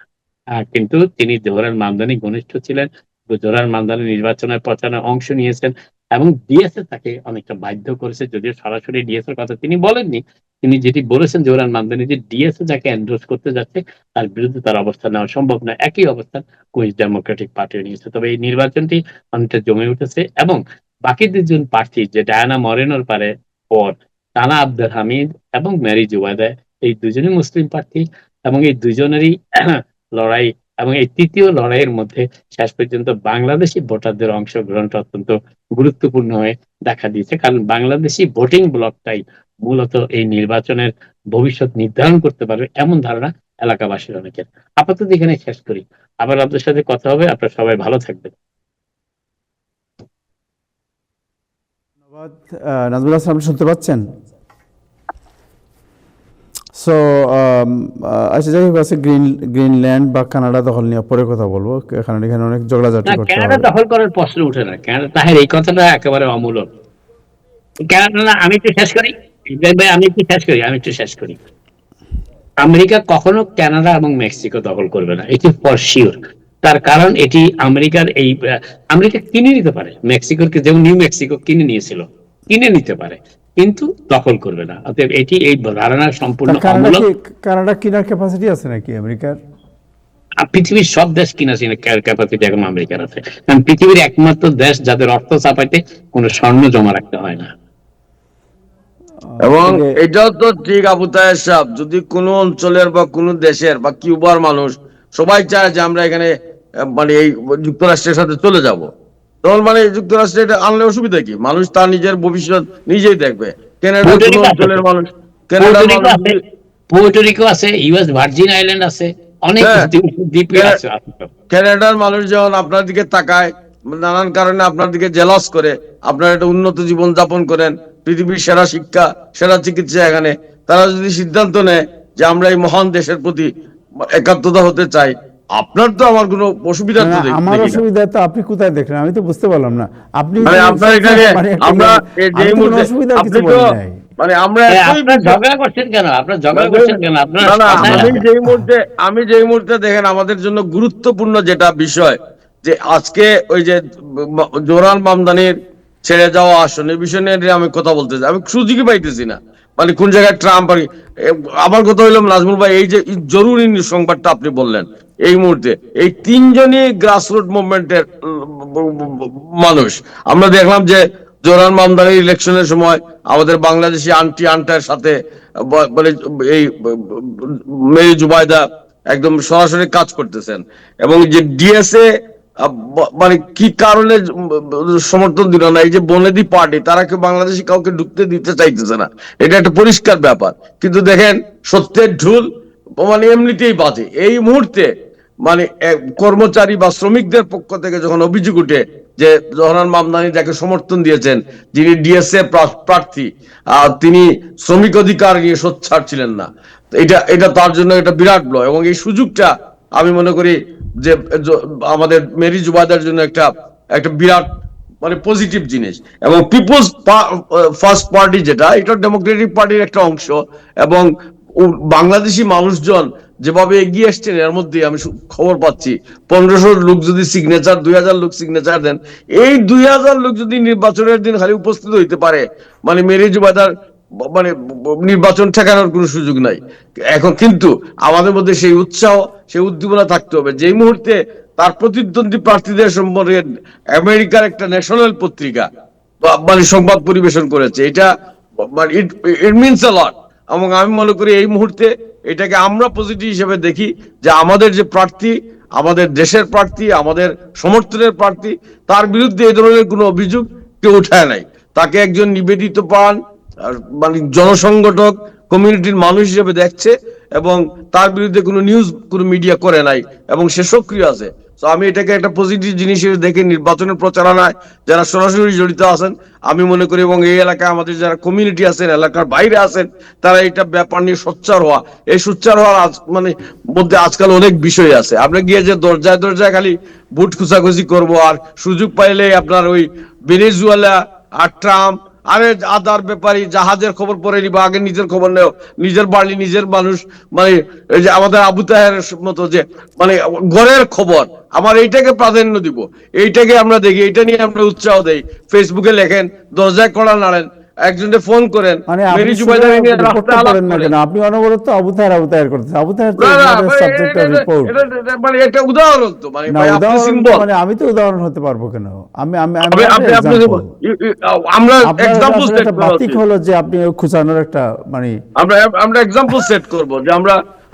কিন্তু তিনি জোহরান মামদানি ঘনিষ্ঠ ছিলেন, জোহরান মামদানি নির্বাচনের প্রচারে অংশ নিয়েছেন, এবং ডিএসএ তাকে অনেকটা বাধ্য করেছে। যদিও সরাসরি ডিএস এর কথা তিনি বলেননি, তিনি যেটি বলেছেন জোহরান মামদানি যে ডিএসএ যাকে এন্ডোর্স করতে যাচ্ছে তার বিরুদ্ধে তার অবস্থান নেওয়া সম্ভব নয়। একই অবস্থান কুইন্স ডেমোক্রেটিক পার্টিও নিয়েছে। তবে এই নির্বাচনটি অনেকটা জমে উঠেছে, এবং বাকি দুজন প্রার্থী যে ডায়ানা মরেনোর পর রানা আব্দুল হামিদ এবং মেরি জুবাইদা, এই দুজনই মুসলিম প্রার্থী, এবং এই দুজনেরই লড়াই, এবং এই তৃতীয় লড়াইয়ের মধ্যে শেষ পর্যন্ত বাংলাদেশি ভোটারদের অংশগ্রহণটা অত্যন্ত গুরুত্বপূর্ণ হয়ে দেখা দিয়েছে, কারণ বাংলাদেশি ভোটিং ব্লকটাই মূলত এই নির্বাচনের ভবিষ্যৎ নির্ধারণ করতে পারবে, এমন ধারণা এলাকাবাসীর অনেকের। আপাতত এখানে শেষ করি, আবার আপনাদের সাথে কথা হবে। আপনারা সবাই ভালো থাকবেন। ধন্যবাদ। নাজমুল হাসান, আপনি শুনতে পাচ্ছেন? সো আচ্ছা, যাই হোক, আছে গ্রিনল্যান্ড বা কানাডা দখল নিয়ে পরে কথা বলবো, কারণ এখানে অনেক ঝগড়াঝাটি করতে কানাডা হবে। দখল করার প্রশ্ন উঠে না, কানাডা তাহের এই কথাটা একেবারে অমূলক। কানাডা, আমি একটু শেষ করি ভাই, আমি একটু শেষ করি। আমেরিকা কখনো কানাডা এবং মেক্সিকো দখল করবে না, এটি ফর শিওর। তার কারণ এটি আমেরিকার আমেরিকা কিনে নিতে পারে, মেক্সিকোকে যেমন নিউ মেক্সিকো কিনে নিয়েছিল, কিনে নিতে পারে কিন্তু দখল করবে না। অতএব এটি এই ধারণা সম্পূর্ণ অমূলক। কানাডা কেনার ক্যাপাসিটি আছে নাকি আমেরিকার? পৃথিবীর সব দেশ কিনা ক্যাপাসিটি এখন আমেরিকার আছে, কারণ পৃথিবীর একমাত্র দেশ যাদের অর্থ চাপাইতে কোনো স্বর্ণ জমা রাখতে হয় না। এবং এটাও তো ঠিক আবু তাহের সাহেব, যদি কোনো অঞ্চলের বা কোনো দেশের বা কিউবার মানুষ সবাই চায় যে আমরা এখানে মানে এই যুক্তরাষ্ট্রের সাথে চলে যাব, তখন মানে যুক্তরাষ্ট্রে এটা আনলে অসুবিধা কি? মানুষ তার নিজের ভবিষ্যৎ নিজেই দেখবে। কানাডার কোনো অঞ্চলের মানুষ, কানাডার মানুষ, পোর্টোরিকো আছে, ইউএস ভার্জিন আইল্যান্ড আছে, অনেক দ্বীপে আছে। কানাডার মানুষ যখন আপনার দিকে তাকায়, নানান কারণে আপনার দিকে জেলাস করে, আপনার একটা উন্নত জীবন যাপন করেন, পৃথিবীর সেরা শিক্ষা, সেরা চিকিৎসা এখানে, তারা যদি সিদ্ধান্ত নেয় যে আমরা এই মহান দেশের প্রতি একাত্মতা হতে চাই, আপনার তো আমার কোনো অসুবিধা তো দেখি আমার না। অসুবিধা তো আপনি কোথায় দেখলেন? আমি তো বুঝতে পারলাম না। আপনি মানে আপনার এখানে আমরা যেই মুহূর্তে অসুবিধা আপনি কিছু তো বলেন নাই। মানে আমরা আপনার ঝগড়া করছেন কেন? আপনার ঝগড়া করছেন কেন? আপনার না, আমি যেই মুহূর্তে দেখেন আমাদের জন্য গুরুত্বপূর্ণ যেটা বিষয়, যে আজকে ওই যে জোরান মামদানির ছেড়ে যাওয়া আসন, এই বিষয় নিয়ে আমি কথা বলতে চাই, আমি সুযোগই পাইতেছি না। মানে কোন জায়গায় ট্রাম্প আর আমার কথা হইলো নাজমুল ভাই, এই যে জরুরি সংবাদটা আপনি বললেন, এই মুহূর্তে এই তিনজনই গ্রাসরুট মুভমেন্টের মানুষ। আমরা দেখলাম যে জোরান মামদানির ইলেকশনের সময় আমাদের বাংলাদেশি আন্টার সাথে মানে এই মেরি জুবাইদা একদম সরাসরি কাজ করতেছেন, এবং যে ডিএসএ মানে কি কারণে সমর্থন দিল না, এই যে বনেদি পার্টি, তারা কেউ বাংলাদেশি কাউকে ঢুকতে দিতে চাইতেছে না, এটা একটা পরিষ্কার ব্যাপার। কিন্তু দেখেন সত্যের ঢুল মানে এমনিতেই বাজে। এই মুহূর্তে মানে কর্মচারী বা শ্রমিকদের পক্ষ থেকে যখন অভিযোগ উঠে যে জোহরান মামদানি যাকে সমর্থন দিয়েছেন, যিনি ডিএসএ প্রার্থী, তিনি শ্রমিক অধিকার নিয়ে সোচ্চার ছিলেন না, এটা তার জন্য একটা বিরাট ব্লো। এবং এই সুযোগটা আমি মনে করি যে আমাদের মেরি জুবাইদার জন্য একটা বিরাট মানে পজিটিভ জিনিস। এবং পিপলস ফার্স্ট পার্টি যেটা, এটা ডেমোক্রেটিক পার্টির একটা অংশ, এবং বাংলাদেশি মানুষজন যেভাবে এগিয়ে এসছেন, এর মধ্যে আমি খবর পাচ্ছি 1500 লোক যদি সিগনেচার, 2000 লোক সিগনেচার দেন, এই 2000 লোক যদি নির্বাচনের দিন খালি উপস্থিত হইতে পারে, মানে মেরি জুবাইদার মানে নির্বাচন ঠেকানোর কোনো সুযোগ নাই। এখন কিন্তু আমাদের মধ্যে সেই উৎসাহ, সেই উদ্দীপনা থাকতে হবে। যেই মুহূর্তে তার প্রতিদ্বন্দ্বী প্রার্থীদের সম্পর্কে আমেরিকার একটা ন্যাশনাল পত্রিকা মানে সংবাদ পরিবেশন করেছে, এটা মানে ইট মিনস আ লট। এবং আমি মনে করি এই মুহূর্তে এটাকে আমরা পজিটিভ হিসেবে দেখি, যে আমাদের যে প্রার্থী, আমাদের দেশের প্রার্থী, আমাদের সমর্থনের প্রার্থী, তার বিরুদ্ধে এই ধরনের কোনো অভিযোগ কেউ উঠায় নাই। তাকে একজন নিবেদিত প্রাণ মানে জনসংগঠক, কমিউনিটির মানুষ হিসেবে দেখছে, এবং তার বিরুদ্ধে কোনো নিউজ কোনো মিডিয়া করে নাই, এবং সে সক্রিয় আছে। তো আমি এটাকে একটা পজিটিভ জিনিস হিসেবে দেখে নির্বাচনের প্রচারণায় যারা সরাসরি জড়িত আছেন, আমি মনে করি, এবং এই এলাকায় আমাদের যারা কমিউনিটি আছেন, এলাকার বাইরে আছেন, তারা এটা ব্যাপার নিয়ে সোচ্চার হওয়া, এই সোচ্চার হওয়ার মানে মধ্যে আজকাল অনেক বিষয় আছে। আপনি গিয়ে যে দরজায় দরজায় খালি বুট খুঁচাখুচি করবো, আর সুযোগ পাইলে আপনার ওই ভেনেজুয়েলা আর ট্রাম্প, আরে আদার ব্যাপারী জাহাজের খবর পরে নিবা, আগে নিজের খবর নেও, নিজের বাড়ি নিজের মানুষ, মানে এই যে আমাদের আবু তাহের মতো যে মানে ঘরের খবর, আমার এইটাকে প্রাধান্য দিব, এইটাকে আমরা দেখি, এইটা নিয়ে আমরা উৎসাহ দেই। ফেসবুকে লেখেন, দরজায় কড়া নাড়েন, একজনকে ফোন করেন, মানে মেরি জুবাইদার নিয়ে রাস্তায় আলাপ করেন। আপনি অনবরত আবু তাহের করতেছেন। আবু তাহের তো সাবজেক্ট অফ রিপোর্ট, মানে একটা উদাহরণ তো, মানে আপনি সিম্বল, মানে আমি তো উদাহরণ হতে পারবো কেন? আমি আমরা এক্সাম্পল সেট বাতিক হলো যে আপনি খুঁচানোর একটা মানে আমরা এক্সাম্পল সেট করব, যে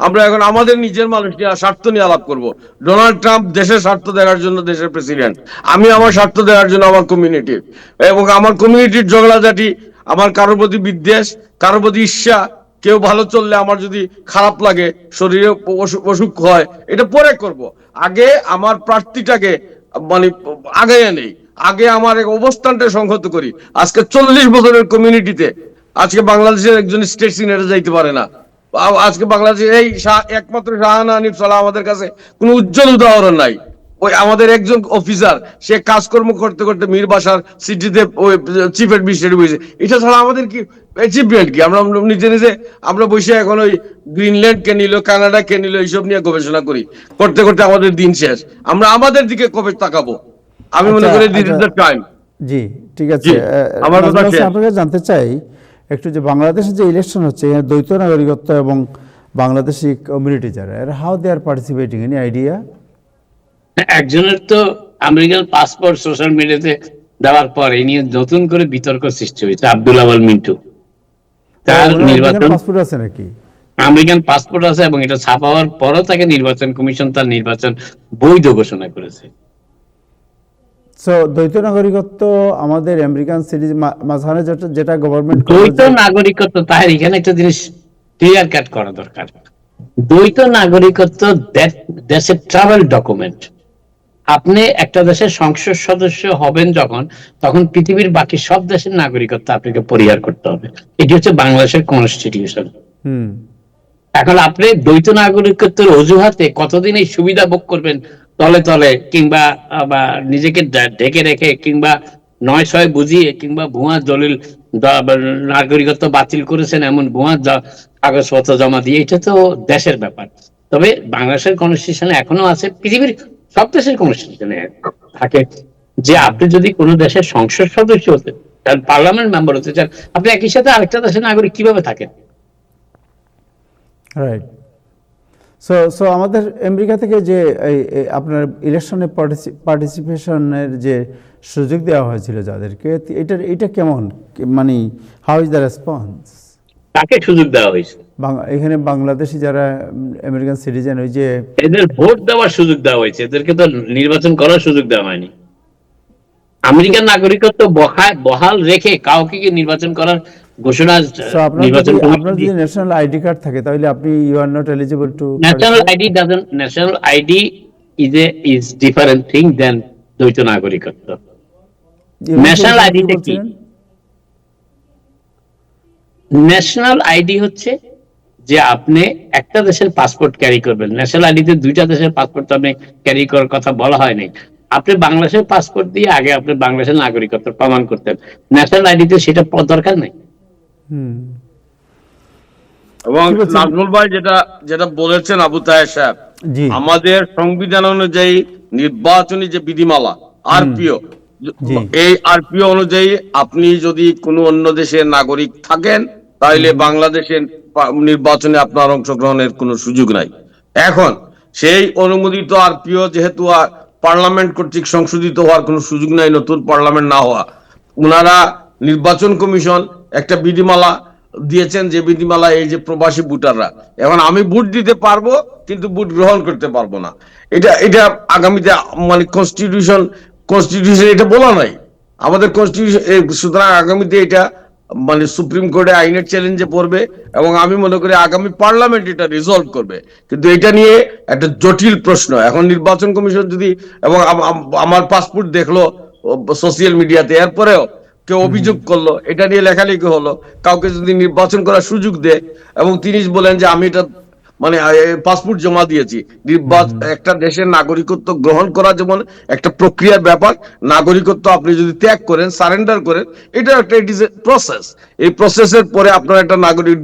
আমরা এখন আমাদের নিজের মানুষ নিয়ে স্বার্থ নিয়ে আলাপ করব। ডোনাল্ড ট্রাম্প দেশের স্বার্থ দেখার জন্য দেশের প্রেসিডেন্ট, আমি আমার স্বার্থ দেখার জন্য আমার কমিউনিটির, এবং আমার কমিউনিটির ঝগড়াঝাটি, আমার কারোর প্রতি বিদ্বেষ, কারোর প্রতি ঈর্ষা, কেউ ভালো চললে আমার যদি খারাপ লাগে, শরীরে অসুখ হয়, এটা পরে করব। আগে আমার প্রার্থীটাকে মানে আগে নেই, আগে আমার অবস্থানটা সংহত করি। আজকে 40 বছরের কমিউনিটিতে আজকে বাংলাদেশের একজন স্টেট সিনেটর যাইতে পারে না। আজকে বাংলাদেশের এই একমাত্র শাহানা হানিফ সালাহ আমাদের কাছে কোনো উজ্জ্বল উদাহরণ নাই। ওই আমাদের একজন অফিসার সে কাজকর্ম করতে করতে মীর বাসার সিটিতে ওই চিফ অ্যাডমিনিস্ট্রেটিভ হয়েছে। এটা ছাড়া আমাদের কি অ্যাচিভমেন্ট কি? আমরা নিজে নিজে আমরা বসে এখন ওই গ্রিনল্যান্ড কে নিল, কানাডা কে নিল, এইসব নিয়ে গবেষণা করি, করতে করতে আমাদের দিন শেষ। আমরা আমাদের দিকে কবে তাকাবো? আমি মনে করি দিস ইজ দ্য টাইম। জি, ঠিক আছে। জি, আমার কথা নাজমুল শেষ। হাসান, আপনাকে জানতে চাই একটু যে বাংলাদেশে যে ইলেকশন হচ্ছে, এখানে দ্বৈত নাগরিকত্ব এবং বাংলাদেশি কমিউনিটি যারা, how they are participating, any idea? একজনের তো আমেরিকান পাসপোর্ট সোশ্যাল মিডিয়াতে দেওয়ার পর এই নিয়ে নতুন করে বিতর্ক সৃষ্টি হয়েছে, আব্দুল আওয়াল মিন্টু। তার নির্বাচন পাসপোর্ট আছে নাকি? আমেরিকান পাসপোর্ট আছে এবং এটা ছাপা হওয়ার পরও তাকে নির্বাচন কমিশন তার নির্বাচন বৈধ ঘোষণা করেছে। সো দ্বৈত নাগরিকত্ব আমাদের আমেরিকান সিটিজ মাঝখানে যেটা গভর্নমেন্ট দ্বৈত নাগরিকত্ব, তার এখানে একটা জিনিস ক্লিয়ার কাট করা দরকার। দ্বৈত নাগরিকত্ব দেশের ট্রাভেল ডকুমেন্ট। আপনি একটা দেশের সংসদ সদস্য হবেন যখন, তখন পৃথিবীর বাকি সব দেশের নাগরিকত্ব আপনাকে পরিহার করতে হবে। এটি হচ্ছে বাংলাদেশের কনস্টিটিউশন। এখন আপনি দ্বৈত নাগরিকত্বের অজুহাতে কতদিন এই সুবিধা ভোগ করবেন তলে তলে, কিংবা বা নিজেকে ঢেকে রেখে, কিংবা ৯/৬ বুঝিয়ে, কিংবা ভুয়া দলিল নাগরিকত্ব বাতিল করেছেন এমন ভুয়া কাগজপত্র জমা দিয়ে, এটা তো দেশের ব্যাপার। তবে বাংলাদেশের কনস্টিটিউশনে এখনো আছে, পৃথিবীর সব দেশের কনস্টিটিউশনে থাকে যে আপনি যদি কোনো দেশের সংসদ সদস্য হতে চান, পার্লামেন্ট মেম্বার হতে চান, আপনি একই সাথে আরেকটা দেশের নাগরিক কিভাবে থাকেন? রাইট। সো আমাদের আমেরিকা থেকে যে আপনার ইলেকশনে পার্টিসিপেশনের যে সুযোগ দেওয়া হয়েছিল যাদেরকে, এটা কেমন, মানে হাউ ইজ দ্য রেসপন্স? তাকে সুযোগ দেওয়া হয়েছে। এখানে বাংলাদেশি যারা আমেরিকান সিটিজেন, ওই যে এদের ভোট দেওয়ার সুযোগ দেওয়া হয়েছে, এদেরকে তো নির্বাচন করার সুযোগ দেওয়া হয়নি। আমেরিকান নাগরিকত্ব বহাল রেখে কাউকে কি নির্বাচন করার ঘোষণা? আপনার যদি ন্যাশনাল আইডি কার্ড থাকে তাহলে আপনি you are not eligible to. National ID is different thing then দ্বৈত নাগরিকত্ব। ন্যাশনাল আইডিটা কি? ন্যাশনাল আইডি হচ্ছে যে আপনি একটা দেশের পাসপোর্ট ক্যারি করবেন। ন্যাশনাল আইডিতে দুইটা দেশের পাসপোর্ট আপনি ক্যারি করার কথা বলা হয় নাই। আপনি বাংলাদেশের পাসপোর্ট দিয়ে আগে আপনি বাংলাদেশের নাগরিকত্ব প্রমাণ করতেন, ন্যাশনাল আইডিতে সেটা দরকার নেই। এবং নাজমুল ভাই যেটা বলেছেন আবু তাহের সাহেব, আমাদের সংবিধান অনুযায়ী নির্বাচনী যে বিধিমালা আরপিও, এই আরপিও অনুযায়ী আপনি যদি কোনো অন্য দেশের নাগরিক থাকেন তাহলে বাংলাদেশের নির্বাচনে আপনার অংশগ্রহণের কোনো সুযোগ নাই। এখন সেই অনুমোদিত আরপিও যেহেতু পার্লামেন্ট কর্তৃক সংশোধিত হওয়ার কোনো সুযোগ নাই, নতুন পার্লামেন্ট না হওয়া, ওনারা নির্বাচন কমিশন একটা বিধিমালা দিয়েছেন, যে বিধিমালা এই যে প্রবাসী ভোটাররা, এখন আমি ভোট দিতে পারবো কিন্তু ভোট গ্রহণ করতে পারবো না, এটা আগামীতে মানে কনস্টিটিউশন এটা বলা নাই আমাদের কনস্টিটিউশন। সুতরাং আগামীতে এটা মানে সুপ্রিম কোর্টে আইনের চ্যালেঞ্জে পড়বে এবং আমি মনে করি আগামী পার্লামেন্ট এটা রিজলভ করবে। কিন্তু এটা নিয়ে একটা জটিল প্রশ্ন। এখন নির্বাচন কমিশন যদি, এবং আমার পাসপোর্ট দেখলো সোশ্যাল মিডিয়াতে, এরপরেও কেউ অভিযোগ করলো, এটা নিয়ে লেখালেখি হলো, কাউকে যদি নির্বাচন করার সুযোগ দেয় এবং তিনি বলেন যে আমি এটা মানে পাসপোর্ট জমা দিয়েছি, একটা দেশের নাগরিকত্ব গ্রহণ করা যেমন একটা প্রক্রিয়ার ব্যাপার, নাগরিকত্ব আপনি যদি ত্যাগ করেন, সারেন্ডার করেন, এটা একটা ইট ইজ এ প্রসেস। এই প্রসেসের পরে আপনার একটা নাগরিক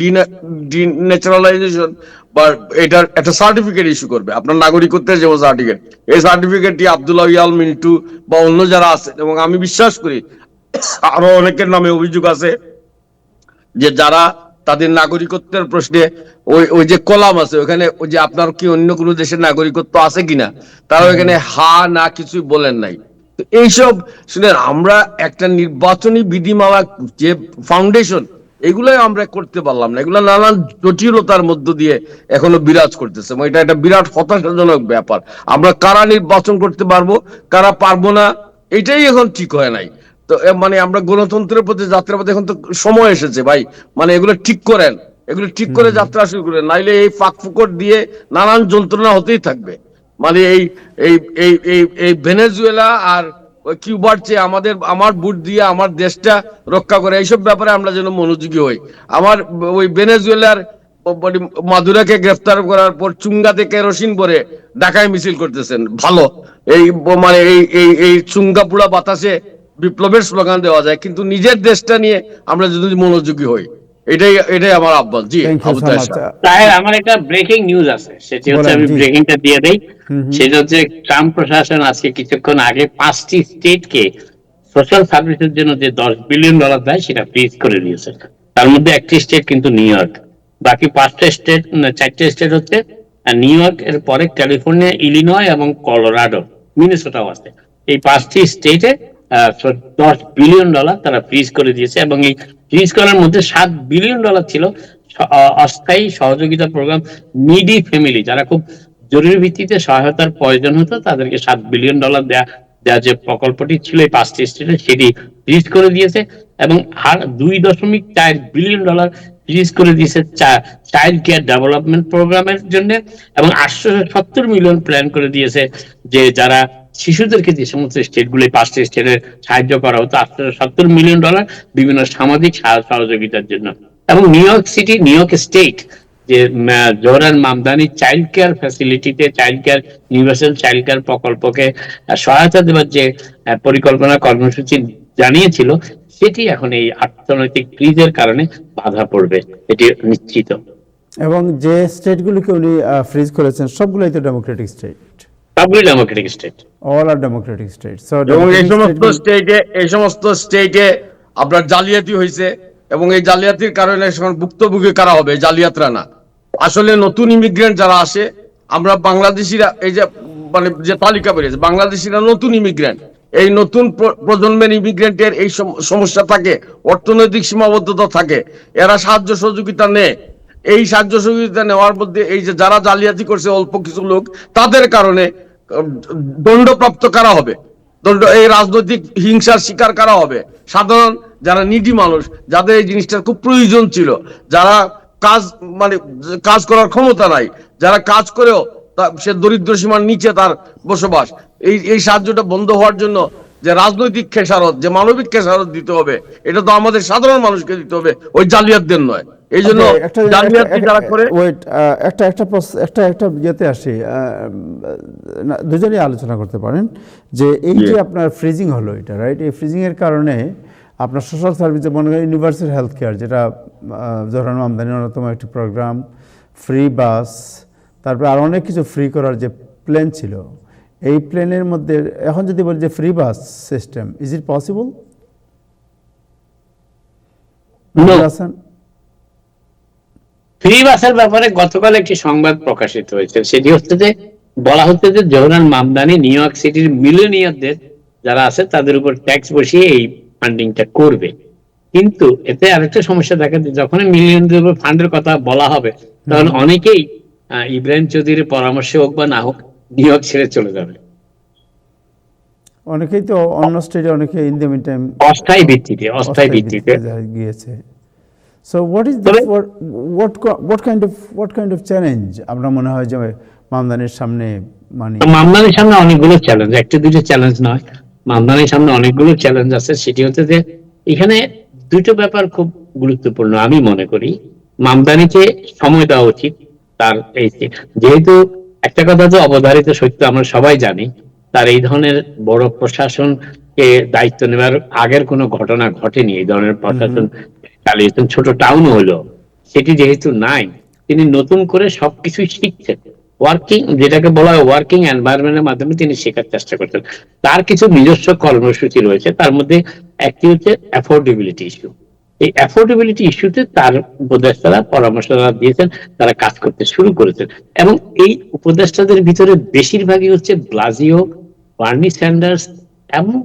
ডিন্যাচারালাইজেশন বা এটার একটা সার্টিফিকেট ইস্যু করবে, আপনার নাগরিকত্বের যেমন সার্টিফিকেট, এই সার্টিফিকেটটি আব্দুল আওয়াল মিন্টু বা অন্য যারা আছে, এবং আমি বিশ্বাস করি আরো অনেকের নামে অভিযোগ আছে যে যারা তাদের নাগরিকত্বের প্রশ্নে ওই যে কলাম আছে ওখানে, ওই যে আপনার কি অন্য কোনো দেশের নাগরিকত্ব আছে কিনা, তারা ওখানে হা না কিছুই বলেন নাই। তো এইসব শুনেন, আমরা একটা নির্বাচনী বিধিমালা যে ফাউন্ডেশন, এগুলাই আমরা করতে পারলাম না, এগুলো নানান জটিলতার মধ্য দিয়ে এখনো বিরাজ করতেছে। এটা একটা বিরাট হতাশাজনক ব্যাপার। আমরা কারা নির্বাচন করতে পারবো, কারা পারবো না, এটাই এখন ঠিক হয় নাই। তো মানে আমরা গণতন্ত্রের প্রতি যাত্রাপথে এখন তো সময় এসেছে ভাই, মানে এগুলো ঠিক করেন, এগুলো ঠিক করে যাত্রা শুরু করেন, নাইলে এই ফাঁক ফুকট দিয়ে নানান যন্ত্রণা হতেই থাকবে। মানে এই ভেনেজুয়েলা আর কিউবার চেয়ে আমার ভোট দিয়ে আমার দেশটা রক্ষা করে, এইসব ব্যাপারে আমরা যেন মনোযোগী হই। আমার ওই ভেনেজুয়েলার মাদুরাকে গ্রেফতার করার পর চুঙ্গাতে কেরোসিন ভরে ঢাকায় মিছিল করতেছেন। ভালো, এই মানে এই চুঙ্গা পুড়া বাতাসে বিপ্লবের স্লোগান দেওয়া যায়, কিন্তু নিজের দেশটা নিয়ে আমরা যদি মনোযোগী হই, এটাই আমার আহ্বান। জি, thank you Abu so Taher much. সাহেব। তাই আমার একটা ব্রেকিং নিউজ আছে, সেটি হচ্ছে, বলেন, আমি জি। ব্রেকিংটা দিয়ে দেই। সেটা হচ্ছে ট্রাম্প প্রশাসন আজকে কিছুক্ষণ আগে 5টি স্টেটকে সোশ্যাল সার্ভিসের জন্য যে $10 বিলিয়ন দেয় সেটা ফ্রিজ করে দিয়েছে। তার মধ্যে একটি স্টেট কিন্তু নিউ ইয়র্ক, বাকি 5টা স্টেট, 4টে স্টেট হচ্ছে নিউ ইয়র্ক, এর পরে ক্যালিফোর্নিয়া, ইলিনয় এবং কলোরাডো, মিনেসোটাও আছে। এই 5টি স্টেটে $10 বিলিয়ন তারা ফ্রিজ করে দিয়েছে, এবং এই ফ্রিজ করার মধ্যে $7 বিলিয়ন ছিল অস্থায়ী সহযোগিতা প্রোগ্রাম, নিডি ফ্যামিলি, যারা খুব জরুরি ভিত্তিতে সহায়তার প্রয়োজন হতো তাদেরকে $7 বিলিয়ন দেয়া যে প্রকল্পটি ছিল এই 5টি স্টেটে, সেটি ফ্রিজ করে দিয়েছে। এবং আর $2.4 বিলিয়ন ফ্রিজ করে দিয়েছে চাইল্ড কেয়ার ডেভেলপমেন্ট প্রোগ্রামের জন্য, এবং 870 মিলিয়ন প্ল্যান করে দিয়েছে যে যারা শিশুদেরকে যে সমস্ত স্টেটগুলো 5টি স্টেটে সাহায্য করা হতো, $870 মিলিয়ন বিভিন্ন সামাজিক সহযোগিতার জন্য। এবং নিউ ইয়র্ক স্টেট যে জোহরান মামদানি চাইল্ড কেয়ার ফ্যাসিলিটিতে, child care universal child care প্রকল্পকে সহায়তা দেওয়ার যে পরিকল্পনা কর্মসূচি জানিয়েছিল, সেটি এখন এই অর্থনৈতিক ক্রিজের কারণে বাধা পড়বে, এটি নিশ্চিত। এবং যে স্টেটগুলোকে উনি ফ্রিজ করেছেন সবগুলোই তো ডেমোক্রেটিক স্টেট, সবগুলি ডেমোক্রেটিক স্টেট, অল আর ডেমোক্রেটিক স্টেট। সো এবং এই সমস্ত স্টেটে আপনার জালিয়াতি হয়েছে, এবং এই জালিয়াতির কারণে এখন ভুক্তভোগী কারা হবে? জালিয়াতরা না। আসলে নতুন ইমিগ্রেন্ট যারা আসে, আমরা বাংলাদেশিরা, এই যে মানে যে তালিকা বেরিয়েছে, বাংলাদেশিরা নতুন ইমিগ্রেন্ট, এই নতুন প্রজন্মের ইমিগ্রেন্টের এই সমস্যা থাকে, অর্থনৈতিক সীমাবদ্ধতা থাকে, এরা সাহায্য সহযোগিতা নেয়। এই সাহায্য সহযোগিতা নেওয়ার মধ্যে এই যে যারা জালিয়াতি করছে অল্প কিছু লোক, তাদের কারণে দণ্ডপ্রাপ্ত কারা হবে? এই রাজনৈতিক হিংসার শিকার কারা হবে? সাধারণ যারা নিডি মানুষ, যাদের এই জিনিসটার খুব প্রয়োজন ছিল, যারা কাজ করার ক্ষমতা নাই, যারা কাজ করেও সে দরিদ্র সীমার নিচে তার বসবাস, এই সাহায্যটা বন্ধ হওয়ার জন্য যে রাজনৈতিক খেসারত, যে মানবিক খেসারত দিতে হবে, এটা তো আমাদের সাধারণ মানুষকে দিতে হবে, ওই জালিয়াতদের নয়। এই জন্য জালিয়াতি যারা করে, একটা ইয়েতে আসি, দুজনেই আলোচনা করতে পারেন যে এই যে আপনার ফ্রিজিং হলো, এটা রাইট, এই ফ্রিজিং এর কারণে আপনার সোশ্যাল সার্ভিস, মনে করেন ইউনিভার্সাল হেলথ কেয়ার, যেটা জোহরান মামদানির অন্যতম একটি প্রোগ্রাম, ফ্রি বাস, তারপরে আর অনেক কিছু ফ্রি করার যে প্ল্যান ছিল, এই প্ল্যানের মধ্যে এখন যদি বলি যে free bus system, is it possible? Free বাসের ব্যাপারে গতকাল একটি সংবাদ প্রকাশিত হয়েছে, সেটি হচ্ছে যে বলা হচ্ছে যে জোহরান মামদানি নিউ ইয়র্ক সিটির মিলিয়নিয়ারদের যারা আছে তাদের উপর ট্যাক্স বসিয়ে এই ফান্ডিংটা করবে। কিন্তু এতে আরেকটা সমস্যা দেখা যায়, যখন মিলিয়নদের উপর ফান্ডের কথা বলা হবে, তখন অনেকেই ইব্রাহিম চৌধুরীর পরামর্শে হোক বা না হোক নিউ ইয়র্ক ছেড়ে চলে যাবে। অনেকেই তো অন্য স্টেটে, অনেকে ইন দ্য মিন টাইম অস্থায়ী ভিত্তিতে গিয়েছে। So what is what kind of challenge আমরা মনে হয় যে মামদানির সামনে, মানে মামদানির সামনে অনেকগুলো চ্যালেঞ্জ, একটা দুটো চ্যালেঞ্জ নয়, মামদানির সামনে অনেকগুলো চ্যালেঞ্জ আছে। সেটি হচ্ছে যে এখানে দুটো ব্যাপার খুব গুরুত্বপূর্ণ আমি মনে করি। মামদানিকে সময় দেওয়া উচিত তার এই, যেহেতু একটা কথা তো অবধারিত সত্য, আমরা সবাই জানি, তার এই ধরনের বড় প্রশাসনকে দায়িত্ব নেওয়ার আগের কোনো ঘটনা ঘটেনি। এই ধরনের প্রশাসন চালিয়েছেন, ছোট টাউন হলো, সেটি যেহেতু নাই, তিনি নতুন করে সবকিছুই শিখছেন, ওয়ার্কিং, যেটাকে বলা হয় ওয়ার্কিং এনভায়রনমেন্টের মাধ্যমে তিনি শেখার চেষ্টা করছেন। তার কিছু নিজস্ব কর্মসূচি রয়েছে, তার মধ্যে একটি হচ্ছে অ্যাফোর্ডেবিলিটি ইস্যু। এই অ্যাফোর্ডেবিলিটি ইস্যুতে তার উপদেষ্টারা পরামর্শদাতা দিয়েছেন, তারা কাজ করতে শুরু করেছেন। এবং এই উপদেষ্টাদের ভিতরে বেশিরভাগই হচ্ছে ব্লাজিও, বার্নি স্যান্ডার্স এবং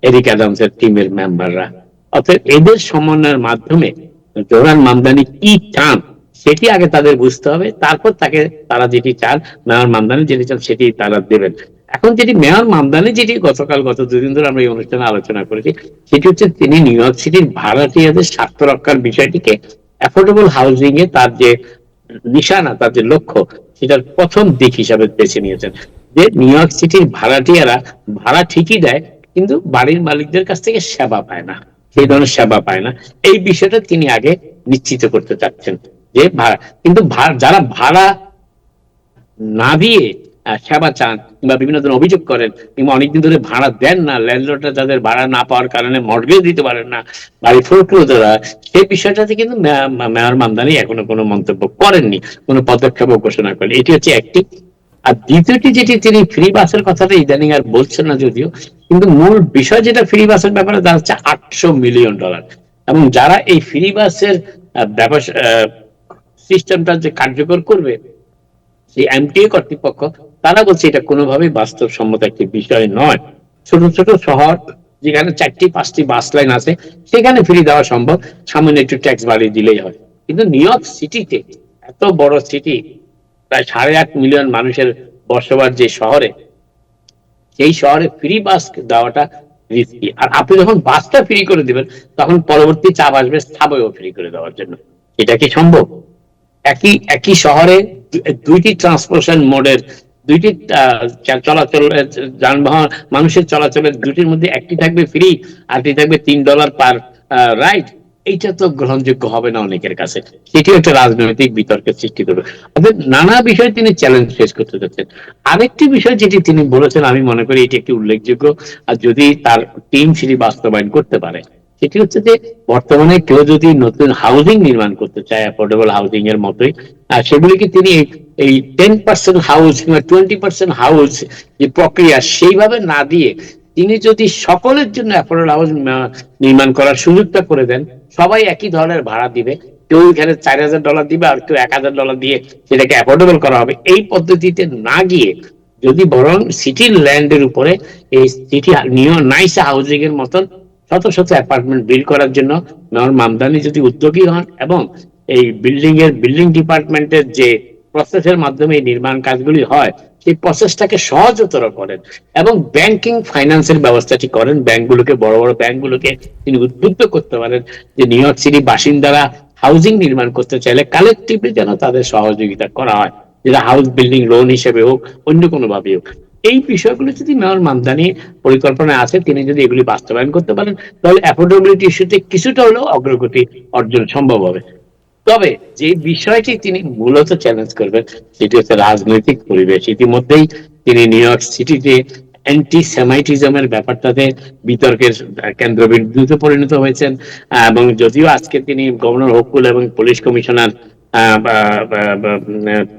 এরিক অ্যাডামসের টিমের মেম্বাররা। অর্থাৎ এদের সমন্বয়ের মাধ্যমে জোহরান মামদানি কি চান সেটি আগে তাদের বুঝতে হবে, তারপর তারা যেটি চান, মেয়র মামদানি যেটি চান সেটি তারা দেবেন। এখন যেটি মেয়র মামদানি, যেটি গত 2 দিন ধরে আমরা এই অনুষ্ঠানে আলোচনা করেছি, সেটি হচ্ছে তিনি নিউ ইয়র্ক সিটির ভাড়াটিয়াদের স্বার্থ রক্ষার বিষয়টিকে অ্যাফোর্ডেবল হাউজিং এ তার যে নিশানা, তার যে লক্ষ্য, সেটার প্রথম দিক হিসাবে বেছে নিয়েছেন। যে নিউ ইয়র্ক সিটির ভাড়াটিয়ারা ভাড়া ঠিকই দেয়, কিন্তু বাড়ির মালিকদের কাছ থেকে সেবা পায় না, সেই ধরনের সেবা পায় না, এই বিষয়টা তিনি আগে নিশ্চিত করতে চাচ্ছেন। যে ভাড়া, কিন্তু যারা ভাড়া না দিয়ে সেবা চান কিংবা বিভিন্ন ধরনের অভিযোগ করেন কিংবা অনেকদিন ধরে ভাড়া দেন না, ল্যান্ডলর্ডরা যাদের ভাড়া না পাওয়ার কারণে মর্টগেজ দিতে পারেন না, বাড়ি ফোরক্লোজার হয়, সেই বিষয়টাতে কিন্তু মেয়র মামদানি এখনো কোনো মন্তব্য করেননি, কোনো পদক্ষেপও ঘোষণা করেন। এটি হচ্ছে একটি। আর দ্বিতীয়টি যেটি, তিনি ফ্রি বাসের কথাটা ইদানিং আর বলছেন না যদিও, কিন্তু মূল বিষয় যেটা ফ্রি বাসের ব্যাপারে দাঁড়াচ্ছে $800 মিলিয়ন। এবং যারা এই ফ্রি বাসের ব্যবসা সিস্টেমটা যে কার্যকর করবে, সেই এমটিএ কর্তৃপক্ষ, তারা বলছে এটা কোনোভাবেই বাস্তবসম্মত একটি বিষয় নয়। ছোট ছোট শহর যেখানে 4টি-5টি বাস লাইন আছে সেখানে ফ্রি দেওয়া সম্ভব, সামান্য একটু ট্যাক্স বাড়িয়ে দিলেই হয়। কিন্তু নিউ ইয়র্ক সিটিতে, এত বড় সিটি, প্রায় 8.5 মিলিয়ন মানুষের বসবাস যে শহরে, সেই শহরে ফ্রি বাস দেওয়াটা রিস্কি। আর আপনি যখন বাসটা ফ্রি করে দিবেন তখন পরবর্তী চাপ আসবে সাবওয়েও ফ্রি করে দেওয়ার জন্য। এটা কি সম্ভব? একই একই শহরে দুইটি ট্রান্সপোর্টেশন মোডের, দুইটি চলাচল যানবাহন, মানুষের চলাচলের দুটির মধ্যে একটি থাকবে ফ্রি, আরটি থাকবে $3 পার রাইড। এইটা তো গ্রহণযোগ্য হবে না অনেকের কাছে, সেটি একটা রাজনৈতিক বিতর্কের সৃষ্টি করবে। অর্থাৎ নানা বিষয়ে তিনি চ্যালেঞ্জ ফেস করতে যাচ্ছেন। আরেকটি বিষয় যেটি তিনি বলেছেন, আমি মনে করি এটি একটি উল্লেখযোগ্য, আর যদি তার টিম সেটি বাস্তবায়ন করতে পারে, সেটি হচ্ছে যে বর্তমানে কেউ যদি নতুন হাউজিং নির্মাণ করতে চায় অ্যাফোর্ডেবল হাউজিং এর মতোই, সেগুলিকে তিনি এই 10% হাউস কিংবা 20% হাউস যে প্রক্রিয়া সেইভাবে না দিয়ে তিনি যদি সকলের জন্য অ্যাফোর্ডেবল হাউস নির্মাণ করার সুযোগটা করে দেন, সবাই একই ধরনের ভাড়া দিবে, কেউ এখানে $4,000 দিবে আর কেউ $1,000 দিয়ে সেটাকে অ্যাফোর্ডেবল করা হবে, এই পদ্ধতিতে না গিয়ে যদি বরং সিটির ল্যান্ডের উপরে এই সিটি নাইস হাউজিং এর মতন শত শত অ্যাপার্টমেন্ট বিল্ড করার জন্য মেয়র মামদানি যদি উদ্যোগী হন এবং এই বিল্ডিং ডিপার্টমেন্টের যে প্রসেসের মাধ্যমে এই নির্মাণ কাজগুলি হয় সেই প্রসেসটাকে সহজতর করেন এবং ব্যাংকিং ফাইন্যান্সের ব্যবস্থাটি করেন, ব্যাংকগুলোকে, বড় বড় ব্যাংকগুলোকে তিনি উদ্বুদ্ধ করতে পারেন যে নিউ ইয়র্ক সিটি বাসিন্দারা হাউজিং নির্মাণ করতে চাইলে কালেকটিভলি যেন তাদের সহযোগিতা করা হয়, যেটা হাউস বিল্ডিং লোন হিসেবে হোক, অন্য কোনো ভাবে হোক। এই বিষয়গুলো যদি মেয়র মামদানি পরিকল্পনায় আছে, তিনি যদি এগুলি বাস্তবায়ন করতে পারেন, তাহলে অ্যাফোর্ডেবিলিটি ইস্যুতে কিছুটা হলেও অগ্রগতি অর্জন সম্ভব হবে। তবে যে বিষয়টি তিনি মূলত চ্যালেঞ্জ করবেন সেটি হচ্ছে রাজনৈতিক পরিবেশ। ইতিমধ্যেই তিনি নিউ ইয়র্ক সিটিতে অ্যান্টি সেমাইটিজমের ব্যাপারটাতে বিতর্কের কেন্দ্রবিন্দুতে পরিণত হয়েছেন। এবং যদিও আজকে তিনি গভর্নর হকুল এবং পুলিশ কমিশনার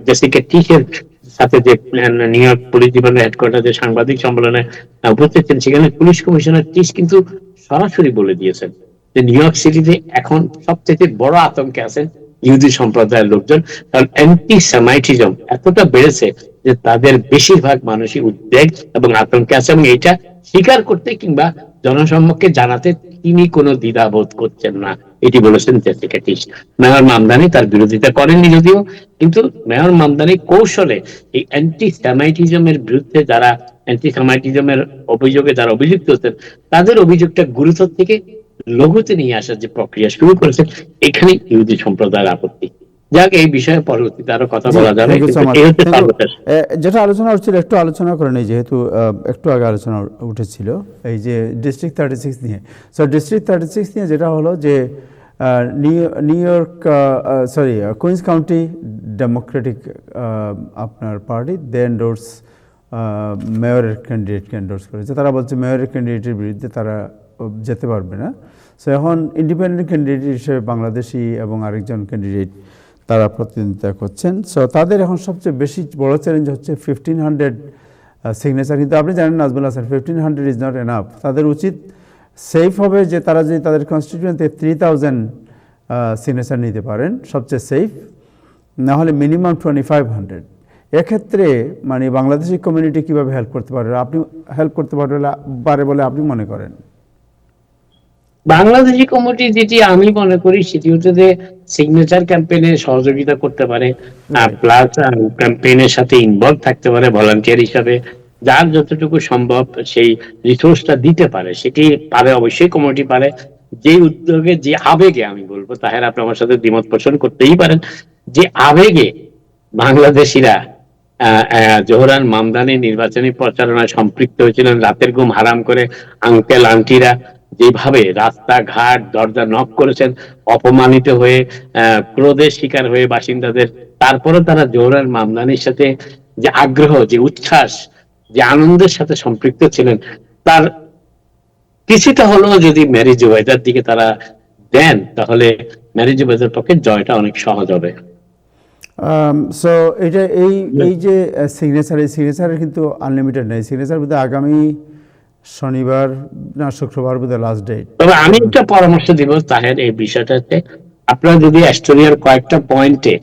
জেসিকা টিশের সাথে যে New York police department headquarter যে সাংবাদিক সম্মেলনে উপস্থিত ছিলেন, সেখানে পুলিশ কমিশনার টিশ কিন্তু সরাসরি বলে দিয়েছেন যে নিউ ইয়র্ক সিটিতে এখন সবচেয়ে বড় আতঙ্কে আছেন ইহুদি সম্প্রদায়ের লোকজন, কারণ অ্যান্টি সেমাইটিজম এতটা বেড়েছে যে তাদের বেশিরভাগ মানুষই উদ্বেগ এবং আতঙ্কে আছে, এবং এটা স্বীকার করতে কিংবা জনসম্মুখে জানাতে তিনি কোনো দ্বিধাবোধ করছেন না, এটি বলেছেন জেসিকা টিশ। মেয়র মামদানি তার বিরোধিতা করেননি যদিও, কিন্তু মেয়র মামদানি কৌশলে এই অ্যান্টি সেমাইটিজমের বিরুদ্ধে যারা অ্যান্টি সেমাইটিজমের অভিযোগে যারা অভিযুক্ত হচ্ছেন তাদের অভিযোগটা গুরুত্ব থেকে লঘুতে নিয়ে আসার যে প্রক্রিয়া শুরু করেছেন, এখানে ইহুদি সম্প্রদায়ের আপত্তি। যাক, এই বিষয়ে পরবর্তীতে আরো কথা বলা যাবে। যেটা আলোচনা হচ্ছিল একটু আলোচনা করে নেই, যেহেতু একটু আগে আলোচনা উঠেছিল এই যে ডিস্ট্রিক্ট 36 নিয়ে। সো ডিস্ট্রিক্ট 36 নিয়ে যেটা হলো যে New York Queens County Democratic আপনার পার্টি দে এন্ডোর্স মেয়রের ক্যান্ডিডেটকে এন্ডোর্স করেছে। তারা বলছে মেয়রের ক্যান্ডিডেটের বিরুদ্ধে তারা যেতে পারবে না। সো এখন ইন্ডিপেন্ডেন্ট ক্যান্ডিডেট হিসেবে বাংলাদেশি এবং আরেকজন ক্যান্ডিডেট তারা প্রতিদ্বন্দ্বিতা করছেন। সো তাদের এখন সবচেয়ে বেশি বড় চ্যালেঞ্জ হচ্ছে 1500 সিগনেচার। কিন্তু আপনি জানেন Nazmul Hasan, 1500 is not enough. তাদের উচিত সেফ হবে যে তারা যদি তাদের কনস্টিটিউয়েন্টে 3000 সিগনেচার নিতে পারেন, সবচেয়ে সেফ, না হলে মিনিমাম 2500। এক্ষেত্রে মানে বাংলাদেশি কমিউনিটি কীভাবে হেল্প করতে পারে, আপনি হেল্প করতে পারে বলে আপনি মনে করেন? বাংলাদেশি কমিটি যেটি আমি মনে করি সেটি হচ্ছে যে সিগনেচার ক্যাম্পেইনে সহযোগিতা করতে পারে, প্লাস ক্যাম্পেইনের সাথে ইনভলভ থাকতে পারে ভলান্টিয়ার হিসাবে, যার যতটুকু সম্ভব সেই রিসোর্সটা দিতে পারে সেটি পারে, অবশ্যই কমিটি পারে। যে উদ্যোগে, যে আবেগে, আমি বলবো তাহের আপনি আমার সাথে দ্বিমত পোষণ করতেই পারেন, যে আবেগে বাংলাদেশিরা জোহরান মামদানি নির্বাচনী প্রচারণায় সম্পৃক্ত হয়েছিলেন, রাতের ঘুম হারাম করে আঙ্কেল আন্টিরা যেভাবে রাস্তাঘাট দরজা নক করেছেন, অপমানিত হয়ে ক্রোধের শিকার হয়ে বাসিন্দাদের, তারপরে তারা জোহরান মামদানির সাথে যে আগ্রহ, যে উচ্ছ্বাস, যে আনন্দের সাথে সম্পৃক্ত ছিলেন, তার কিছুটা হলেও যদি ম্যারি জুবাইদার দিকে তারা দেন, তাহলে ম্যারি জুবাইদার পক্ষে জয়টা অনেক সহজ হবে। সো এটা এই যে সিগনেচার, এই সিগনেচারের কিন্তু আনলিমিটেড নেই। সিগনেচার বোধহয় আগামী শনিবার না শুক্রবার বোধহয় লাস্ট ডেট। তবে আমি একটা পরামর্শ দিব তাহের, এই বিষয়টাতে আপনারা যদি অ্যাস্টোরিয়ার কয়েকটা পয়েন্টে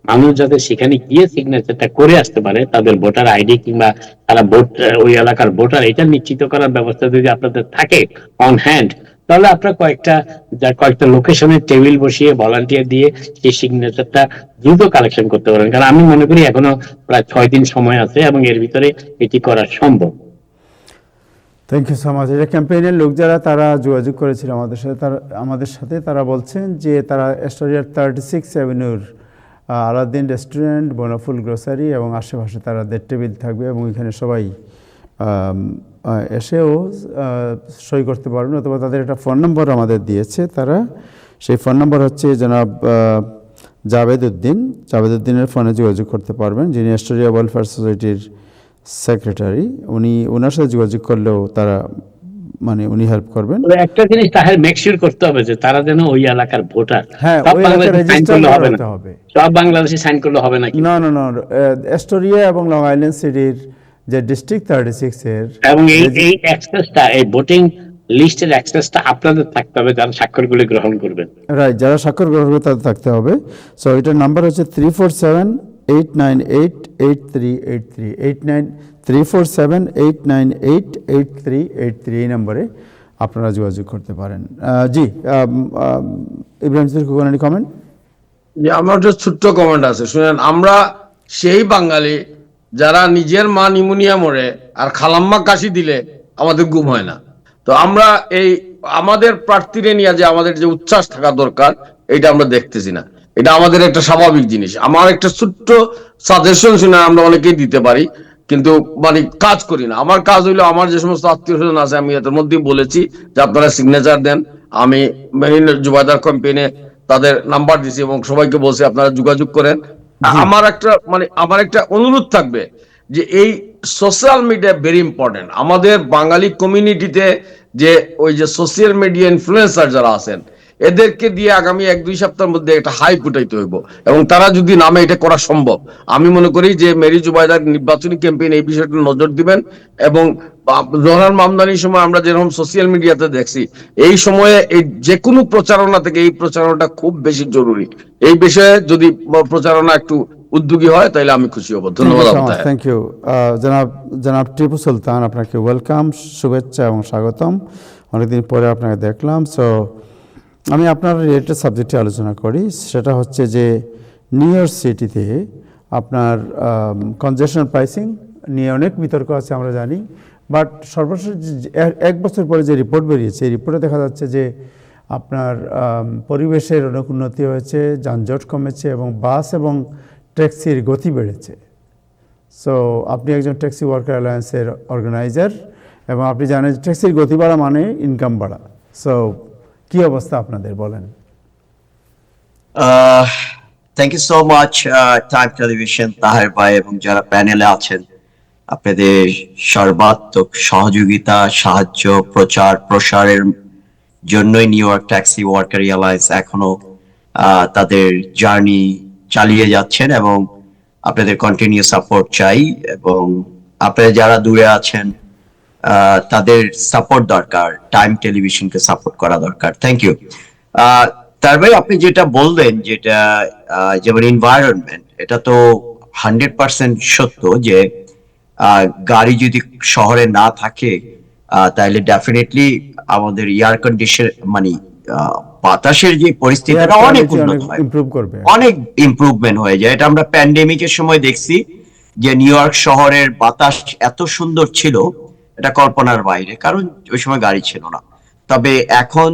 মানুষ যাতে সেখানে গিয়ে সিগনেচারটা করে আসতে পারে, তাদের ভোটার আইডি কিংবা তারা ভোট, ওই এলাকার ভোটার, এটা নিশ্চিত করার ব্যবস্থা যদি আপনাদের থাকে অন হ্যান্ড, তাহলে আপনারা কয়েকটা লোকেশনে টেবিল বসিয়ে ভলান্টিয়ার দিয়ে সেই সিগনেচারটা দ্রুত কালেকশন করতে পারেন। কারণ আমি মনে করি এখনো প্রায় 6 দিন সময় আছে এবং এর ভিতরে এটি করা সম্ভব। Thank you so much. এটা ক্যাম্পেইনের লোক যারা তারা যোগাযোগ করেছিল আমাদের সাথে তারা বলছেন যে তারা অ্যাস্টোরিয়ার 36 অ্যাভিনিউর আলাদিন রেস্টুরেন্ট, বনফুল গ্রোসারি এবং আশেপাশে তাদের টেবিল থাকবে এবং এখানে সবাই এসেও সই করতে পারবেন। অথবা তাদের একটা ফোন নম্বর আমাদের দিয়েছে তারা, সেই ফোন নম্বর হচ্ছে জনাব জাভেদউদ্দিনের ফোনে যোগাযোগ করতে পারবেন, যিনি অ্যাস্টোরিয়া ওয়েলফেয়ার সোসাইটির সেক্রেটারি। ওনার সাথে যোগাযোগ করলেও তারা উনি হেল্প করবেন। একটা জিনিস তাহলে মেক শিওর করতে হবে যে তারা যেন ওই এলাকার ভোটার। হ্যাঁ, সব ওই এলাকায় বাংলাদেশে সাইন রেজিস্টার করলে হবে না, করতে হবে। সব বাংলাদেশে সাইন করলে হবে না। না, অ্যাস্টোরিয়া এবং লং আইল্যান্ড সিটির যে ডিস্ট্রিক্ট 36 এর এবং এই অ্যাক্সেসটা, এই ভোটিং লিস্টের অ্যাক্সেসটা আপনাদের থাকতে হবে, যারা স্বাক্ষরগুলি গ্রহণ করবেন। রাইট, যারা স্বাক্ষর গ্রহণ করবে তাদের থাকতে হবে। সো এটার নাম্বার হচ্ছে 347-898-8383 347-898-8383 এই নম্বরে আপনারা যোগাযোগ করতে পারেন। জি, ইব্রাহিম কোন কমেন্ট? যে আমার একটা ছোট্ট কমেন্ট আছে, শুনেন। আমরা সেই বাঙালি যারা নিজের মা নিউমোনিয়া মরে আর খালাম্মা কাশি দিলে আমাদের ঘুম হয় না। তো আমরা এই আমাদের প্রার্থীরে নিয়ে যে আমাদের যে উচ্ছ্বাস থাকা দরকার, এটা আমরা দেখতেছি না। এটা আমাদের একটা স্বাভাবিক জিনিস। আমার একটা ছোট্ট সাজেশন শুনে আমরা অনেকেই দিতে পারি, কিন্তু কাজ করি না। আমার কাজ হইলো, আমার যে সমস্ত আত্মীয় স্বজন আছে, আমি এর মধ্যেই বলেছি যে আপনারা সিগনেচার দেন। আমি মেরিন জুবাইদার ক্যাম্পেইনে তাদের নাম্বার দিছি এবং সবাইকে বলছি আপনারা যোগাযোগ করেন। আমার একটা অনুরোধ থাকবে যে এই সোশ্যাল মিডিয়া ভেরি ইম্পর্টেন্ট। আমাদের বাঙালি কমিউনিটিতে যে ওই যে সোশ্যাল মিডিয়া ইনফ্লুয়েন্সার যারা আছেন, এদেরকে দিয়ে আগামী 1-2 সপ্তাহের মধ্যে একটা হাই ফুটাইতে হইব, এবং তারা যদি নামে এটা করা সম্ভব। আমি মনে করি যে মেরি জুবাইদার নির্বাচনী ক্যাম্পেইন এই বিষয়টা নজর দিবেন। এবং জোহরান মামদানির সময় আমরা যেরকম সোশ্যাল মিডিয়াতে দেখছি, এই সময়ে এই যে কোনো প্রচারণা থেকে এই প্রচারণাটা খুব বেশি জরুরি। এই বিষয়ে যদি প্রচারণা একটু উদ্যোগী হয় তাহলে আমি খুশি হব। ধন্যবাদ। থ্যাংক ইউ জনাব টিপু সুলতান, আপনাকে ওয়েলকাম, শুভেচ্ছা এবং স্বাগতম। অনেকদিন পরে আপনাকে দেখলাম। সো আমি আপনার রিলেটেড সাবজেক্টে আলোচনা করি। সেটা হচ্ছে যে নিউ ইয়র্ক সিটিতে আপনার কনজেশন প্রাইসিং নিয়ে অনেক বিতর্ক আছে আমরা জানি, বাট সর্বশেষ 1 বছর পরে যে রিপোর্ট বেরিয়েছে, এই রিপোর্টে দেখা যাচ্ছে যে আপনার পরিবেশের অনেক উন্নতি হয়েছে, যানজট কমেছে এবং বাস এবং ট্যাক্সির গতি বেড়েছে। সো আপনি একজন ট্যাক্সি ওয়ার্কার অ্যালায়েন্সের অর্গানাইজার এবং আপনি জানেন ট্যাক্সির গতি বাড়া মানে ইনকাম বাড়া। সো কি অবস্থা আপনাদের বলেন? Thank you so much Time Television, Taher ভাই এবং যারা প্যানেলে আছেন, আপনাদের সর্বাত্মক সহযোগিতা, সাহায্য, প্রচার প্রসারের জন্যই new York taxi worker alliance এখনো তাদের জার্নি চালিয়ে যাচ্ছেন এবং আপনাদের কন্টিনিউ সাপোর্ট চাই। এবং আপনারা যারা দূরে আছেন তাদের সাপোর্ট দরকার, টাইম টেলিভিশনকে সাপোর্ট করা দরকার। Thank you. তারপরে আপনি যেটা বললেন, যেটা যেমন এনভায়রনমেন্ট, এটা তো 100% সত্য যে গাড়ি যদি শহরে না থাকে তাহলে ডেফিনেটলি আমাদের এয়ার কন্ডিশন বাতাসের যে পরিস্থিতিটা অনেক উন্নত হয়, অনেক ইমপ্রুভমেন্ট হয়ে যায়। এটা আমরা প্যান্ডেমিকের সময় দেখছি যে নিউ ইয়র্ক শহরের বাতাস এত সুন্দর ছিল, এটা কল্পনার বাইরে, কারণ ওই সময় গাড়ি ছিল না। তবে এখন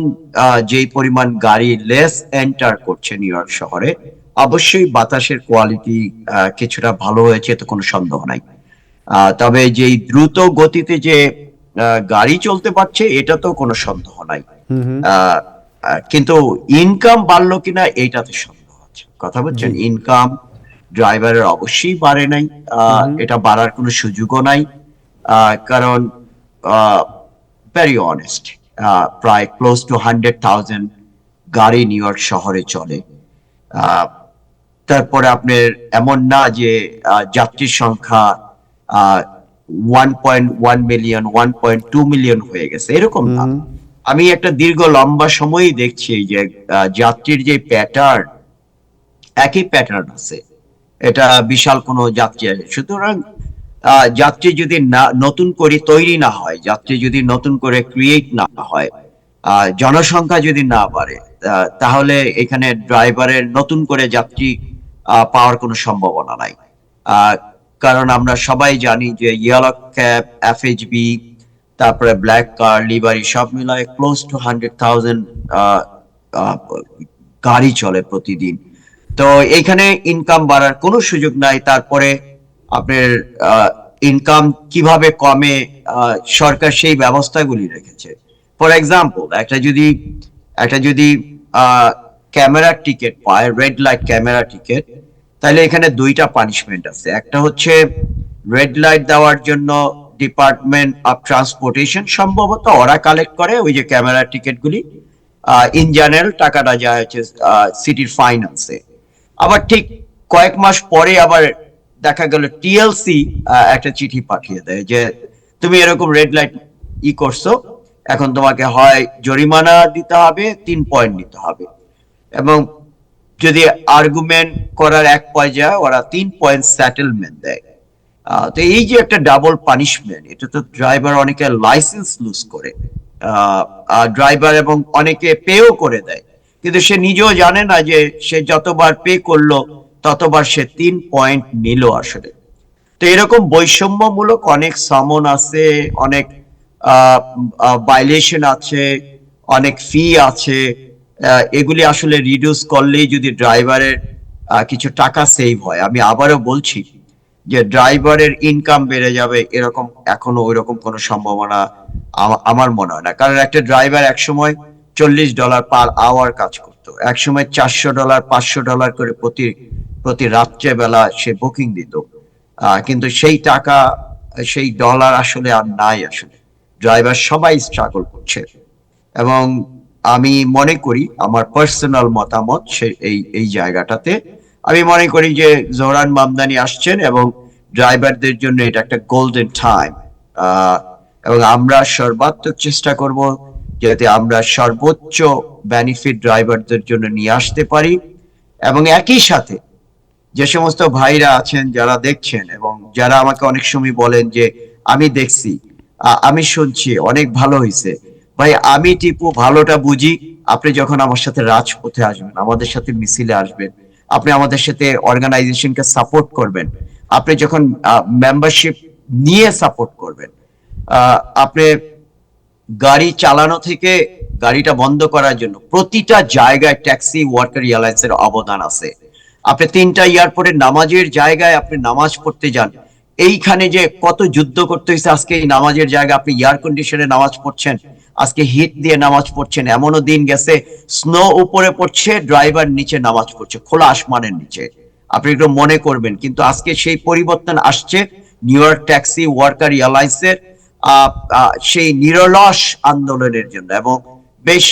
যেই পরিমাণ গাড়ি লেস এন্টার করছে নিউ ইয়র্ক শহরে, অবশ্যই বাতাসের কোয়ালিটি কিছুটা ভালো হয়েছে, তো কোনো সন্দেহ নাই। তবে যেই দ্রুত গতিতে যে গাড়ি চলতে পারছে, এটা তো কোনো সন্দেহ নাই। হুম হুম। কিন্তু ইনকাম বাড়লো কিনা এইটাতে সন্দেহ আছে। কথা বলছেন, ইনকাম ড্রাইভারের অবশ্যই বাড়ে নাই, এটা বাড়ার কোনো সুযোগও নাই। কারণ ভেরি অনেস্ট, প্রায় ক্লোজ টু 100,000 গাড়ি নিউ ইয়র্ক শহরে চলে। তারপরে আপনার এমন না যে যাত্রীর সংখ্যা 1.1 মিলিয়ন 1.2 মিলিয়ন হয়ে গেছে, এরকম না। আমি একটা দীর্ঘ লম্বা সময়ই দেখছি যে যাত্রীর যে প্যাটার্ন, একই প্যাটার্ন আছে, এটা বিশাল কোনো যাত্রী আছে। সুতরাং যাত্রী যদি না নতুন করে তৈরি না হয়, যাত্রী যদি নতুন করে ক্রিয়েট না হয়, জনসংখ্যা যদি না বাড়ে, তাহলে এখানে ড্রাইভারের নতুন করে যাত্রী পাওয়ার কোনো সম্ভাবনা নাই। কারণ আমরা সবাই জানি যে ইয়েলো ক্যাব, এফএইচবি, তারপরে ব্ল্যাক কার, লিভারি সব মিলায় ক্লোজ টু 100,000 গাড়ি চলে প্রতিদিন। তো এখানে ইনকাম বাড়ার কোনো সুযোগ নাই। তারপরে আপনার ইনকাম কিভাবে কমে, সরকার সেই ব্যবস্থাগুলি রেখেছে। ফর এক্সাম্পল, একটা যদি ক্যামেরা টিকিট পায়, রেড লাইট ক্যামেরা টিকিট, তাহলে এখানে দুইটা পানিশমেন্ট আছে। একটা হচ্ছে রেড লাইট দেওয়ার জন্য ডিপার্টমেন্ট অফ ট্রান্সপোর্টেশন সম্ভবত ওরা কালেক্ট করে ওই যে ক্যামেরা টিকিটগুলি, ইন জেনারেল টাকাটা যায় হচ্ছে সিটির ফাইন্যান্সে। আবার ঠিক কয়েক মাস পরে আবার দেখা গেল টিএলসি একটা চিঠি পাঠিয়ে দেয় যে তুমি এরকম রেড লাইট করছো, এখন তোমাকে হয় জরিমানা দিতে হবে, 3 পয়েন্ট নিতে হবে, এবং যদি আর্গুমেন্ট করার এক পর্যায়ে ওরা 3 পয়েন্ট সেটেলমেন্ট দেয়। তো এই যে একটা ডাবল পানিশমেন্ট, এটা তো ড্রাইভার অনেকে লাইসেন্স লুজ করে, ড্রাইভার এবং অনেকে পেও করে দেয়, কিন্তু সে নিজেও জানে না যে সে যতবার পে করলো ততবার সে 3 পয়েন্ট নিল আসলে। তো এরকম বৈষম্যমূলক অনেক সামন আছে, অনেক ভাইলেশন আছে, অনেক ফি আছে। এগুলি আসলে রিডিউস করলেই যদি ড্রাইভারের কিছু টাকা সেভ হয়, আমি আবারও বলছি যে ড্রাইভারের ইনকাম বেড়ে যাবে এরকম এখনো ওইরকম কোনো সম্ভাবনা আমার মনে হয় না। কারণ একটা ড্রাইভার একসময় $40 পার আওয়ার কাজ করতো, একসময় $400 $500 করে প্রতি রাত্রে বেলা সে বুকিং দিত, কিন্তু সেই টাকা সেই ডলার আসলে আর নাই। আসলে ড্রাইভার সবাই স্ট্রাগল করছে, এবং আমি মনে করি, আমার পার্সোনাল মতামত এই জায়গাটাতে আমি মনে করি যে জোহরান মামদানি আসছেন এবং ড্রাইভারদের জন্য এটা একটা গোল্ডেন টাইম, এবং আমরা সর্বাত্মক চেষ্টা করব যাতে আমরা সর্বোচ্চ বেনিফিট ড্রাইভারদের জন্য নিয়ে আসতে পারি। এবং একই সাথে যে সমস্ত ভাইরা আছেন যারা দেখছেন এবং যারা আমাকে অনেক সময় বলেন যে আমি দেখছি, আমি শুনছি, অনেক ভালো হয়েছে, ভাই আমি টিপু ভালোটা বুঝি। আপনি যখন আমার সাথে রাজপথে আসবেন, আমাদের সাথে মিছিলে আসবেন, আপনি আমাদের সাথে অর্গানাইজেশনকে সাপোর্ট করবেন, আপনি যখন মেম্বারশিপ নিয়ে সাপোর্ট করবেন, আপনি গাড়ি চালানো থেকে গাড়িটা বন্ধ করার জন্য প্রতিটা জায়গায় ট্যাক্সি ওয়ার্কার এয়ারলাইন্সের অবদান আছে। আপনি 3টা এয়ারপোর্টের নামাজের জায়গায় আপনি নামাজ পড়তে যান, এইখানে যে কত যুদ্ধ করতে হয়েছে, আজকে এই নামাজের জায়গায় আপনি এয়ার কন্ডিশনে নামাজ পড়ছেন, আজকে হিট দিয়ে নামাজ পড়ছেন। এমনও দিন গেছে স্নো উপরে পড়ছে, ড্রাইভার নিচে নামাজ পড়ছে, খোলা আসমানের নিচে। আপনি একটু মনে করবেন, কিন্তু আজকে সেই পরিবর্তন আসছে নিউ ইয়র্ক ট্যাক্সি ওয়ার্কার এয়ারলাইন্সের সেই নিরলস আন্দোলনের জন্য। এবং বেশ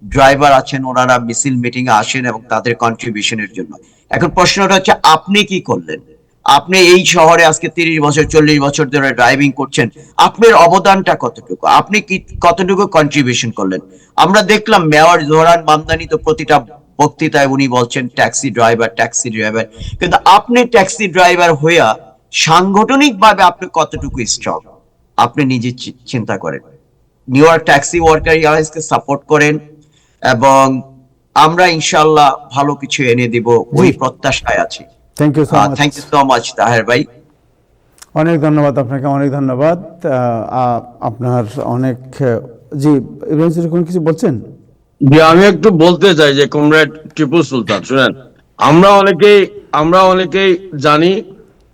ড্রাইভার আছেন, ওনারা মিছিল মিটিং এ আসেন এবং তাদের কন্ট্রিবিউশনের জন্য। এখন প্রশ্নটা হচ্ছে আপনি কি করলেন? আপনি এই শহরে আজকে 30 বছর 40 বছর ধরে ড্রাইভিং করছেন, আপনার অবদানটা কতটুকু, আপনি কি কতটুকু কন্ট্রিবিউশন করলেন? আমরা দেখলাম মেয়র জোহরান মামদানি তো প্রতিটা বক্তৃতায় উনি বলছেন ট্যাক্সি ড্রাইভার, কিন্তু আপনি ট্যাক্সি ড্রাইভার হইয়া সাংগঠনিক ভাবে আপনি কতটুকু স্ট্রং, আপনি নিজে চিন্তা করেন। নিউ ইয়র্ক ট্যাক্সি ওয়ার্কার এয়ারলাইন্সকে সাপোর্ট করেন এবং আমরা ইনশাআল্লাহ ভালো কিছু এনে দিব, ওই প্রত্যাশায় আছি। Thank you so much. Thank you so much Taher ভাই। অনেক ধন্যবাদ আপনাকে, অনেক ধন্যবাদ। আপনার অনেক জি ইব্রাহিম স্যার কোনো কিছু বলছেন? যে আমি একটু বলতে চাই যে কমরেড টিপু সুলতান, শুনেন, আমরা অনেকেই জানি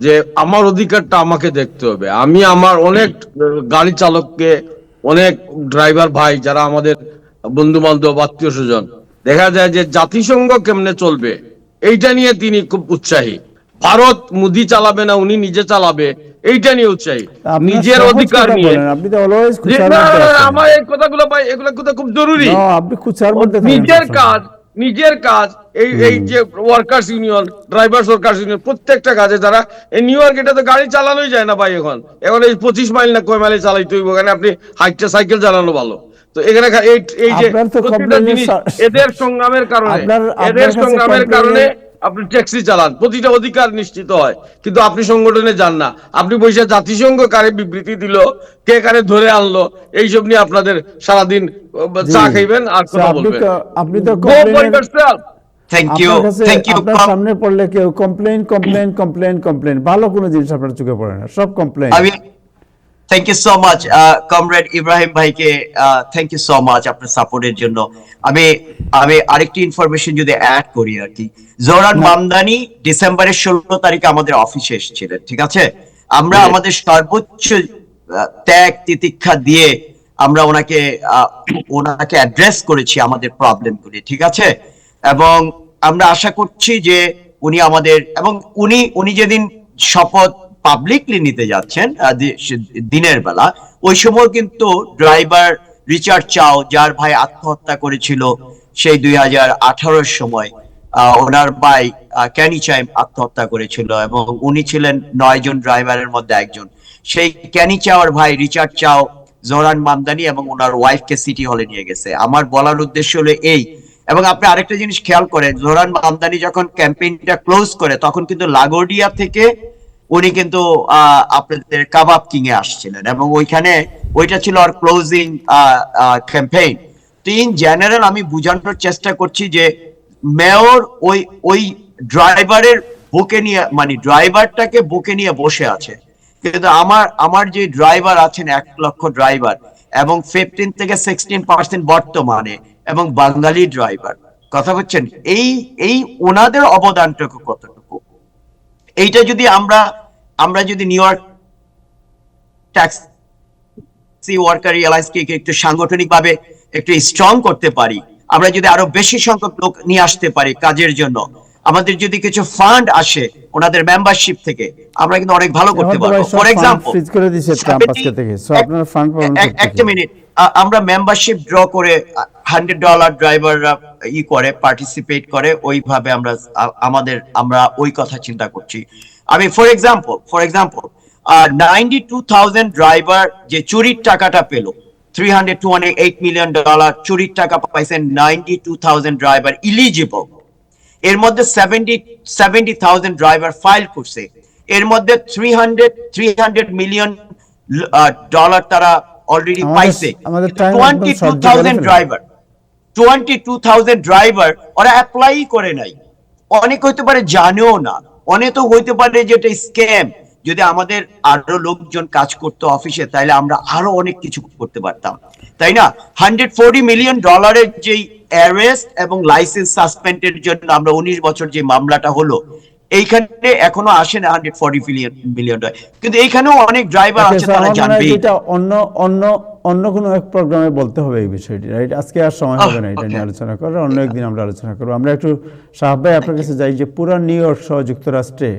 যে আমার অধিকারটা আমাকে দেখতে হবে। আমি আমার অনেক গাড়ি চালককে, অনেক ড্রাইভার ভাই যারা আমাদের বন্ধু বান্ধব আত্মীয় স্বজন, দেখা যায় যে জাতিসংঘ কেমনে চলবে এইটা নিয়ে তিনি খুব উৎসাহী। ভারত মোদি চালাবে না, উনি নিজে চালাবে, এইটা নিয়ে উৎসাহী, আপনার নিজের সহজ অধিকার কথা নিয়ে। বলেন, আপনি তো অলওয়েজ যে খুচার না, মধ্যে আছেন। আমার এই কথাগুলো ভাই, এগুলো কথা খুব জরুরি। না, আপনি খুচার মধ্যে থাকেন নিজের সবসময়। কাজ, নিজের কাজ, এই যে workers union, drivers workers union, প্রত্যেকটা কাজে যারা এই নিউ ইয়র্ক, এটা তো গাড়ি চালানোই যায় না ভাই এখন। এখন এই 25 মাইল না কয় মাইলে চালাইতে হইব, এখানে আপনি হাইটটা সাইকেল চালানো ভালো। তো এখানে এই যে আপনার তো প্রতিটা complaint জিনিস সা- এদের সংগ্রামের কারণে, আপনার এদের কাছে সংগ্রামের complaint কারণে আপনি ট্যাক্সি চালান, প্রতিটা অধিকার নিশ্চিত হয়, কিন্তু আপনি সংগঠনে যান না। আপনি বসে জাতিসংঘ কারে বিবৃতি দিল, কে কারে ধরে আনলো, এইসব নিয়ে আপনাদের সারাদিন চা জি। খাইবেন আর So, কথা আপনি বলবেন। আপনি তো Go for complaint- yourself. Thank you, আপনার কাছে, থ্যাংক ইউ। আপনার সামনে পড়লে কেউ কমপ্লেন, ভালো কোনো জিনিস আপনার চোখে পড়ে না, সব কমপ্লেন। আমি thank you so much comrade Ibrahim ভাইকে, থ্যাংক ইউ সো মাচ আপনার সাপোর্টের জন্য। আমি আমি আরেকটি ইনফরমেশন যদি অ্যাড করি আর কি, জোহরান মামদানি ডিসেম্বরের 16 তারিখে আমাদের অফিসে এসেছিলেন, ঠিক আছে? আমরা আমাদের সর্বোচ্চ ত্যাগ তিতিক্ষা দিয়ে আমরা ওনাকে অ্যাড্রেস করেছি আমাদের প্রবলেমগুলি, ঠিক আছে? এবং আমরা আশা করছি যে উনি আমাদের, এবং উনি যেদিন শপথ পাবলিকলি নিতে যাচ্ছেন দিনের বেলা, ওই সময় কিন্তু ড্রাইভার রিচার্ড চাও, যার ভাই আত্মহত্যা করেছিল সেই 2018 সময়, ওনার ভাই ক্যানি চাইম আত্মহত্যা করেছিল, এবং উনি ছিলেন 9 জন ড্রাইভারের মধ্যে একজন। সেই ক্যানি চাওয়ার ভাই রিচার্ড চাও জোহরান মামদানি এবং ওনার ওয়াইফকে সিটি হলে নিয়ে গেছে। আমার বলার উদ্দেশ্য হলো এই। এবং আপনি আরেকটা জিনিস খেয়াল করেন, জোহরান মামদানি যখন ক্যাম্পেইনটা ক্লোজ করে তখন কিন্তু লাগোডিয়া থেকে উনি কিন্তু আপনাদের কাবাব কিং এ আসছিলেন, এবং ওইটা ছিল আর ক্লোজিং ক্যাম্পেইন। তো ইন জেনারেল আমি বোঝানোর চেষ্টা করছি যে মেয়র ওই ড্রাইভারের বুকে নিয়ে, মানে ড্রাইভারটাকে বুকে নিয়ে বসে আছে, কিন্তু আমার যে ড্রাইভার আছেন 1 লক্ষ ড্রাইভার, এবং 15 থেকে 16% বর্তমানে, এবং বাঙালি ড্রাইভার, কথা বলছেন, এই ওনাদের অবদানটুকু কতটুকু, এইটা যদি আমরা যদি নিউ ইয়র্ক ট্যাক্সি ওয়ার্কার অ্যালায়েন্সকে একটু সাংগঠনিকভাবে একটু স্ট্রং করতে পারি, আমরা যদি আরো বেশি সংখ্যক লোক নিয়ে আসতে পারি কাজের জন্য, আমাদের যদি কিছু ফান্ড আসে ওনাদের মেম্বারশিপ থেকে, আমরা কিন্তু অনেক ভালো করতে পারবো। ফর এক্সাম্পল, ফ্রিজ করে দিয়েছে ট্রাম্প আজকে থেকে, সো আপনার ফান্ড পাবেন একটা মিনিট, আমরা মেম্বারশিপ ড্র করে $100 ড্রাইভাররা করে পার্টিসিপেট করে, ওইভাবে আমরা ওই কথা চিন্তা করছি। আমি ফর এক্সাম্পল 92,000 ড্রাইভার যে চুরির টাকাটা পেল, $328 মিলিয়ন চুরির টাকা পাইছেন 92,000 ড্রাইভার ইলিজিবল। এর মধ্যে 70,000 ড্রাইভার ফাইল করছে, এর মধ্যে 300 মিলিয়ন ডলার তারা অলরেডি পাইছে। 22,000 ড্রাইভার ওরা অ্যাপ্লাই করে নাই, অনেক হইতে পারে জানেও না, অনেক তো হইতে পারে যে এটা স্ক্যাম। যদি আমাদের আরো লোকজন কাজ করতো অফিসে, তাহলে আমরা আরো অনেক কিছু করতে পারতাম, তাই না? $140 মিলিয়ন যেই অ্যারেস্ট এবং লাইসেন্স সাসপেন্ডের জন্য আমরা 19 বছর যে মামলাটা হলো, এইখানে এখনো আসে না $140 মিলিয়ন, কিন্তু এইখানেও অনেক ড্রাইভার আছে, তারা জানবে। এটা অন্য কোনো এক প্রোগ্রামে বলতে হবে এই বিষয়টি, রাইট? আজকে আর সময় হবে না এটা নিয়ে আলোচনা করার, অন্য একদিন আমরা আলোচনা করবো। আমরা একটু সাহাব ভাই আপনার কাছে যাই যে পুরো নিউ ইয়র্ক সহ যুক্তরাষ্ট্রে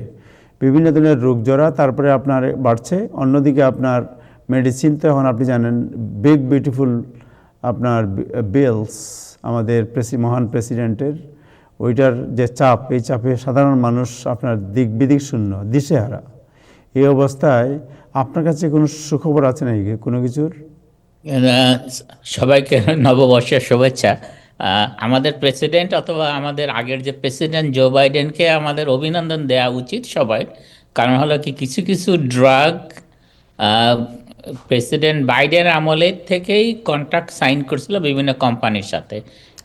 বিভিন্ন ধরনের রোগ জড়া তারপরে আপনার বাড়ছে, অন্যদিকে আপনার মেডিসিন তো এখন আপনি জানেন বিগ বিউটিফুল আপনার বিলস আমাদের মহান প্রেসিডেন্টের, ওইটার যে চাপ, এই চাপে সাধারণ মানুষ আপনার দিক বিদিক শূন্য, দিশেহারা। এই অবস্থায় আপনার কাছে কোনো সুখবর আছে নাকি কোনো কিছুর? সবাইকে নববর্ষের শুভেচ্ছা। আমাদের প্রেসিডেন্ট অথবা আমাদের আগের যে প্রেসিডেন্ট জো বাইডেনকে আমাদের অভিনন্দন দেওয়া উচিত সবাই। কারণ হলো কি, কিছু কিছু ড্রাগ প্রেসিডেন্ট বাইডেন আমলের থেকেই কন্ট্রাক্ট সাইন করছিল বিভিন্ন কোম্পানির সাথে।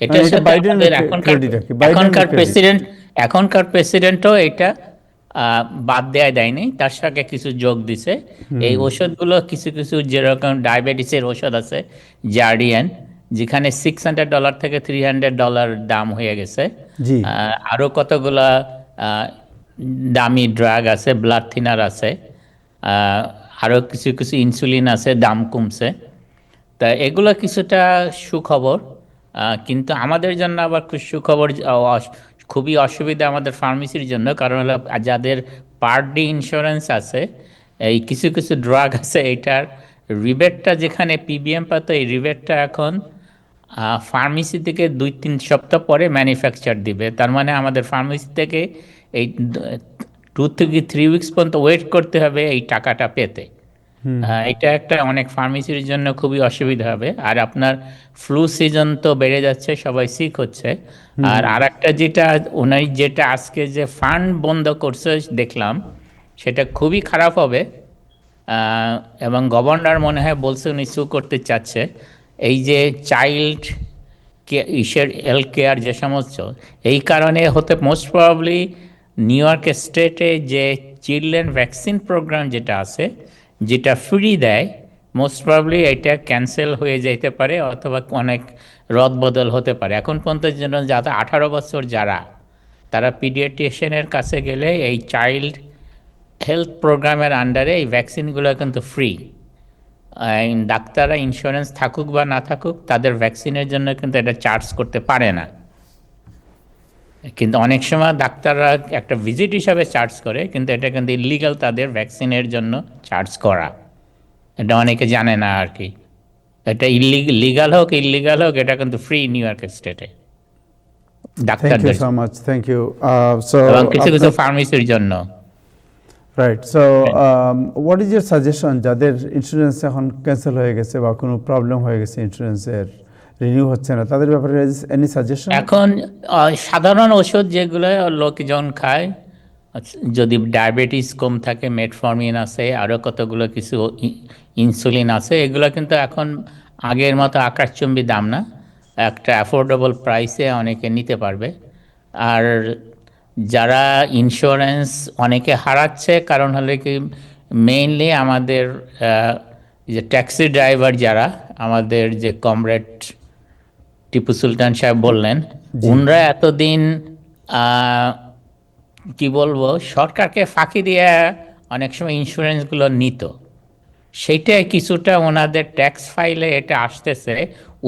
এটার এটা সাথে বাইডেনের আমাদের credit আর কি, বাইডেনের credit। এখনকার প্রেসিডেন্টও এটা বাদ দেয়নি, তার সঙ্গে কিছু যোগ দিছে। এই ওষুধগুলো কিছু কিছু যেরকম ডায়াবেটিসের ওষুধ আছে জার্ডিয়ান, যেখানে $600 থেকে $300 দাম হয়ে গেছে। জি। আরো কতগুলা দামি ড্রাগ আছে, ব্লাড থিনার আছে, আরও কিছু কিছু ইনসুলিন আছে, দাম কমছে। তা এগুলো কিছুটা সুখবর, কিন্তু আমাদের জন্য আবার খুব সুখবর, খুবই অসুবিধা আমাদের ফার্মেসির জন্য। কারণ হলো যাদের পার ডে ইন্স্যুরেন্স আছে, এই কিছু কিছু ড্রাগ আছে, এইটার রিবেটটা যেখানে পিবিএম পাতো, এই রিবেটটা এখন ফার্মেসি থেকে 2-3 সপ্তাহ পরে ম্যানুফ্যাকচার দিবে। তার মানে আমাদের ফার্মেসি থেকে এই 2 থেকে 3 উইকস পর্যন্ত ওয়েট করতে হবে এই টাকাটা পেতে। এটা একটা অনেক ফার্মেসির জন্য খুবই অসুবিধা হবে। আর আপনার ফ্লু সিজন তো বেড়ে যাচ্ছে, সবাই সিক হচ্ছে। আর আরেকটা যেটা আজকে যে ফান্ড বন্ধ করছে দেখলাম, সেটা খুবই খারাপ হবে। এবং গভর্নর মনে হয় বলছে উনি সু করতে চাচ্ছে। এই যে চাইল্ড হেলথ কেয়ার যে সমস্ত, এই কারণে হতে মোস্ট প্রবাবলি নিউ ইয়র্ক স্টেটে যে চিলড্রেন ভ্যাকসিন প্রোগ্রাম যেটা আছে, যেটা ফ্রি দেয়, মোস্ট প্রবাবলি এটা ক্যান্সেল হয়ে যেতে পারে অথবা অনেক রদবদল হতে পারে। এখন পর্যন্ত যেন যারা 18 বছর যারা, তারা পিডিয়াট্রিশিয়ানের কাছে গেলে এই চাইল্ড হেলথ প্রোগ্রামের আন্ডারে এই ভ্যাকসিনগুলো কিন্তু ফ্রি। ডাক্তাররা ইন্স্যুরেন্স থাকুক বা না থাকুক, তাদের ভ্যাকসিনের জন্য কিন্তু এটা চার্জ করতে পারে না। কিন্তু অনেক সময় ডাক্তাররা একটা ভিজিট হিসাবে চার্জ করে, কিন্তু এটা কিন্তু ইলিগাল তাদের ভ্যাকসিনের জন্য চার্জ করা। এটা অনেকে জানে না আর কি। এটা লিগাল হোক ইলিগাল হোক, এটা কিন্তু ফ্রি নিউ ইয়র্ক স্টেটে থ্যাংক ইউ ডাক্তারদের so much, thank you. So এবং কিছু কিছু ফার্মেসির জন্য। Right, so what is your suggestion যাদের ইন্স্যুরেন্স এখন ক্যান্সেল হয়ে গেছে বা কোনো প্রবলেম হয়ে গেছে, ইন্স্যুরেন্সের রিনিউ হচ্ছে না, তাদের ব্যাপারে এনি সাজেশন? এখন সাধারণ ওষুধ যেগুলো লোকজন খায়, যদি ডায়াবেটিস কম থাকে, মেটফর্মিন আছে, আরও কতগুলো কিছু ইনসুলিন আছে, এগুলো কিন্তু এখন আগের মতো আকাশচুম্বী দাম না, একটা অ্যাফোর্ডেবল প্রাইসে অনেকে নিতে পারবে। আর যারা ইন্স্যুরেন্স অনেকে হারাচ্ছে, কারণ হলে কি মেইনলি আমাদের যে ট্যাক্সি ড্রাইভার যারা, আমাদের যে কমরেড টিপু সুলতান সাহেব বললেন, উনরা এতদিন কি বলবো, সরকারকে ফাঁকি দিয়ে অনেক সময় ইন্স্যুরেন্সগুলো নিত। সেইটাই কিছুটা ওনাদের ট্যাক্স ফাইলে এটা আসতেছে,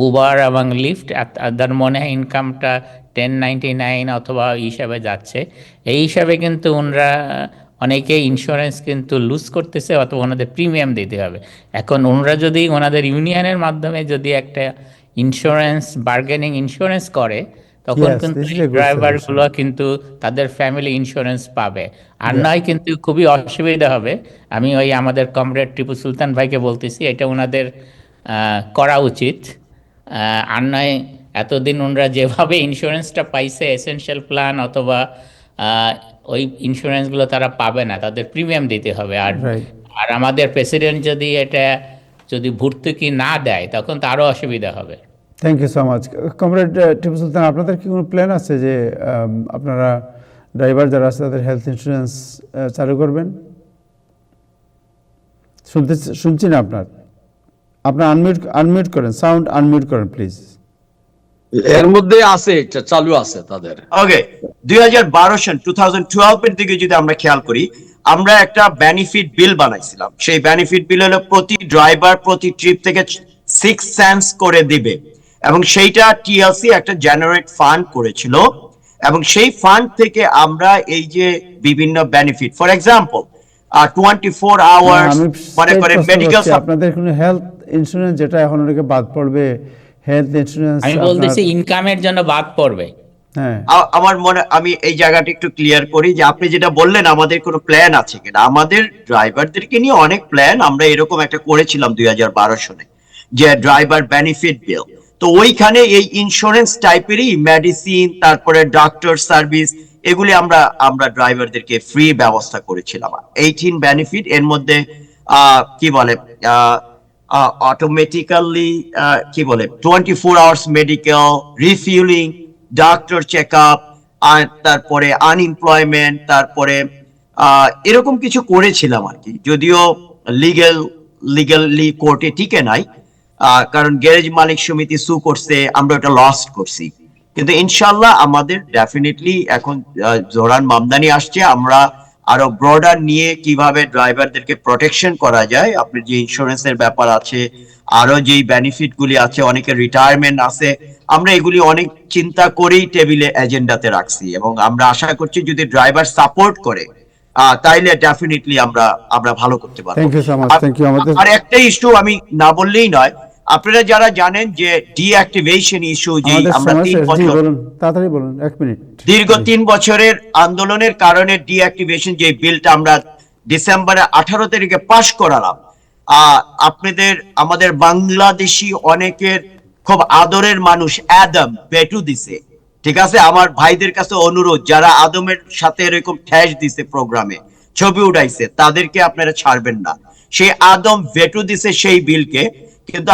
উবার এবং লিফট, তাদের মনে হয় ইনকামটা 1099 অথবা হিসাবে যাচ্ছে। এই হিসাবে কিন্তু ওনারা অনেকে ইন্স্যুরেন্স কিন্তু লুজ করতেছে, অথবা ওনাদের প্রিমিয়াম দিতে হবে। এখন ওনারা যদি ওনাদের ইউনিয়নের মাধ্যমে যদি একটা ইন্স্যুরেন্স বার্গেনিং ইন্স্যুরেন্স করে, তখন Yes, কিন্তু this is a good ড্রাইভারগুলো কিন্তু তাদের ফ্যামিলি ইন্স্যুরেন্স পাবে। আর নয় কিন্তু খুবই অসুবিধা হবে। আমি ওই আমাদের কমরেড টিপু সুলতান ভাইকে বলতেছি, এটা ওনাদের করা উচিত। আর নয় এতদিন ওনারা যেভাবে ইন্স্যুরেন্সটা পাইছে, এসেনশিয়াল প্ল্যান অথবা ওই ইন্স্যুরেন্সগুলো তারা পাবে না, তাদের প্রিমিয়াম দিতে হবে। আর Right. আর আমাদের প্রেসিডেন্ট যদি ভর্তুকি না দেয়, তখন তো আরও অসুবিধা হবে। Thank you so much. Comrade Tipu Sultan, আপনাদের কি কোনো প্ল্যান আছে যে আপনারা ড্রাইভার যারা আছে তাদের হেলথ ইন্স্যুরেন্স চালু করবেন? শুনছি না আপনার আনমিউট করেন, সাউন্ড আনমিউট করেন প্লিজ। এর মধ্যে আছে, এটা চালু আছে তাদের। ওকে, 2012 সন 2012 এর দিকে যদি আমরা খেয়াল করি, আমরা একটা বেনিফিট বিল বানাইছিলাম। সেই বেনিফিট বিল হলো প্রতি ড্রাইভার প্রতি ট্রিপ থেকে 6 সেন্টস করে দিবে, এবং সেইটা টিএলসি একটা জেনারেট ফান্ড করেছিল, এবং সেই ফান্ড থেকে আমরা এই যে বিভিন্ন বেনিফিট, ফর এক্সাম্পল 24 আওয়ার্স মনে করে মেডিকেল, আপনাদের কোনো হেলথ ইন্স্যুরেন্স যেটা এখন অনেকে বাদ পড়বে, হেলথ ইন্স্যুরেন্স আমি বলতেছি ইনকামের জন্য বাদ পড়বে। হ্যাঁ, আমার মনে, আমি এই জায়গাটা একটু ক্লিয়ার করি যে আপনি যেটা বললেন আমাদের কোনো প্ল্যান আছে কিনা। আমাদের ড্রাইভারদেরকে নিয়ে অনেক প্ল্যান, আমরা এরকম একটা করেছিলাম 2012 সনে, যে ড্রাইভার বেনিফিট বিল। তো ওইখানে এই ইন্স্যুরেন্স টাইপেরই মেডিসিন, তারপরে ডক্টর সার্ভিস, এগুলি আমরা ড্রাইভারদেরকে ফ্রি ব্যবস্থা করেছিলাম। 18 বেনিফিট, এর মধ্যে কি বলে অটোমেটিক্যালি কি বলে 24 hours medical, refuelling, doctor check up, আর তারপরে আনএমপ্লয়মেন্ট, তারপরে এরকম কিছু করেছিলাম আর কি। যদিও লিগালি কোর্টে টিকে নাই, কারণ গ্যারেজ মালিক সমিতি সু করছে, আমরা ওটা লস্ট করছি। কিন্তু ইনশাল্লাহ আমাদের ডেফিনেটলি এখন জোরান মামদানি আসছে, আমরা আরো ব্রডার নিয়ে কিভাবে ড্রাইভারদেরকে প্রোটেকশন করা যায়, আপনার যে ইন্স্যুরেন্সের ব্যাপার আছে, আরো যেই বেনিফিট গুলি আছে, অনেকের রিটায়ারমেন্ট আছে, আমরা এগুলি অনেক চিন্তা করেই টেবিলে এজেন্ডাতে রাখছি, এবং আমরা আশা করছি যদি ড্রাইভার সাপোর্ট করে তাইলে ডেফিনেটলি আমরা আমরা ভালো করতে পারবো। Thank you so much, thank you. আমাদের আর একটা ইস্যু আমি না বললেই নয়, আপনারা যারা জানেন যে ডিঅ্যাক্টিভেশন ইস্যু, যে আমরা 3 বছর বলুন, তাড়াতাড়ি বলুন, 1 মিনিট। দীর্ঘ 3 বছরের আন্দোলনের কারণে ডিঅ্যাক্টিভেশন যে বিলটা আমরা ডিসেম্বরে 18 তারিখে পাশ করালাম, আপনাদের আমাদের বাংলাদেশি অনেকের খুব আদরের মানুষ আদম বেটু দিছে, ঠিক আছে? আমার ভাইদের কাছে অনুরোধ, যারা আদমের সাথে এরকম ঠেস দিছে, প্রোগ্রামে ছবি উঠাইছে, তাদেরকে আপনারা ছাড়বেন না। সেই আদম ভেটু দিছে সেই বিলকে, কিন্তু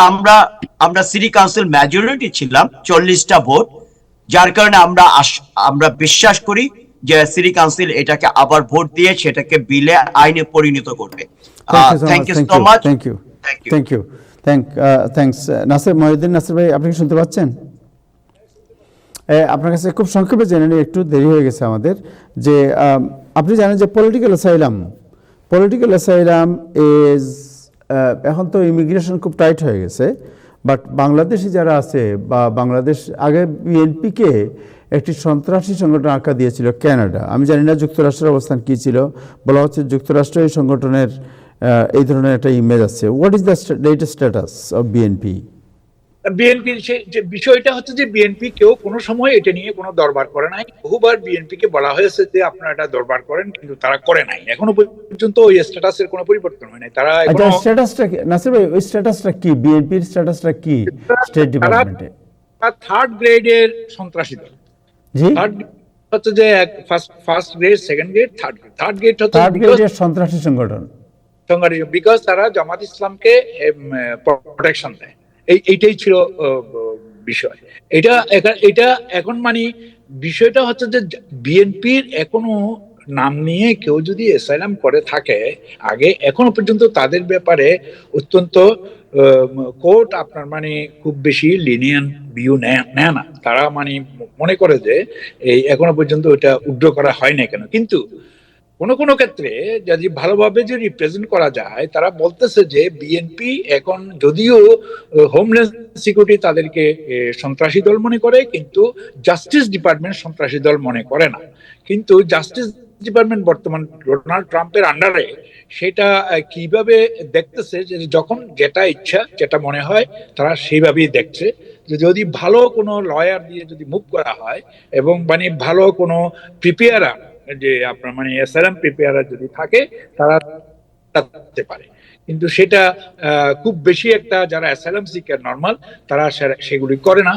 আমরা সিটি কাউন্সিল মেজরিটি ছিলাম 40টা ভোট, যার কারণে আমরা বিশ্বাস করি যে সিটি কাউন্সিল এটাকে আবার ভোট দিয়ে সেটাকে বিলে আইনে পরিণত করবে। Thank you so much. Thank you, thank you, thanks. Nasir, Mohiuddin Nasir ভাই, আপনি কি শুনতে পাচ্ছেন? আপনার কাছে খুব সংক্ষেপে জেনে নিই, একটু দেরি হয়ে গেছে আমাদের, যে আপনি জানেন যে পলিটিক্যাল অ্যাসাইলাম ইজ, এখন তো ইমিগ্রেশন খুব টাইট হয়ে গেছে, বাট বাংলাদেশি যারা আছে, বা বাংলাদেশ আগে বিএনপিকে একটি সন্ত্রাসী সংগঠন আখ্যা দিয়েছিল কানাডা। আমি জানি না যুক্তরাষ্ট্রের অবস্থান কী ছিল, বলা হচ্ছে যুক্তরাষ্ট্র এই সংগঠনের এই ধরনের একটা ইমেজ আছে। What is the latest status of BNP? বিএনপির যে বিষয়টা হচ্ছে যে বিএনপি কেউ কোনো সময় এটা নিয়ে কোনো দরবার করে নাই। বহুবার বিএনপি কে বলা হয়েছে যে আপনারা এটা দরবার করেন, কিন্তু তারা করে নাই। এখনো পর্যন্ত ওই স্ট্যাটাসের কোনো পরিবর্তন হয় নাই। তারা আচ্ছা, স্ট্যাটাসটা কি নাসির ভাই, ওই স্ট্যাটাসটা কি, বিএনপির স্ট্যাটাসটা কি স্টেট ডিপার্টমেন্টে? থার্ড গ্রেডের সন্ত্রাসী দল। জি, থার্ড হচ্ছে যে first grade, second grade, third grade হচ্ছে থার্ড গ্রেডের সন্ত্রাসী সংগঠন, বিকজ তারা জামাত ইসলামকে প্রোটেকশন দেয়। এইটাই ছিল বিষয়। এটা এখন মানে বিষয়টা হচ্ছে যে বিএনপির এখনো নাম নিয়ে কেউ যদি অ্যাসাইলাম করে থাকে, আগে এখনো পর্যন্ত তাদের ব্যাপারে অত্যন্ত কোর্ট আপনার মানে খুব বেশি লিনিয়ান ভিউ নেয় না। তারা মানে মনে করে যে এই এখনো পর্যন্ত ওটা উইথড্র করা হয় না কেন। কিন্তু কোনো ক্ষেত্রে যদি ভালোভাবে যে রিপ্রেজেন্ট করা যায়, তারা বলতেছে যে বিএনপি এখন যদিও হোমল্যান্ড সিকিউরিটি তাদেরকে সন্ত্রাসী দল মনে করে, কিন্তু জাস্টিস ডিপার্টমেন্ট সন্ত্রাসী দল মনে করে না। কিন্তু জাস্টিস ডিপার্টমেন্ট বর্তমান ডোনাল্ড ট্রাম্পের আন্ডারে সেটা কিভাবে দেখতেছে, যে যখন যেটা ইচ্ছা যেটা মনে হয় তারা সেইভাবেই দেখছে। যদি ভালো কোনো লয়ার দিয়ে যদি মুভ করা হয়, এবং মানে ভালো কোনো প্রিপেয়ারার, যে আপনার মানে অ্যাসাইলাম প্রিপেয়ারার যদি থাকে, তারা করতে পারে। কিন্তু সেটা খুব বেশি একটা যারা অ্যাসাইলাম সিকার নরমাল, তারা সেগুলি করে না।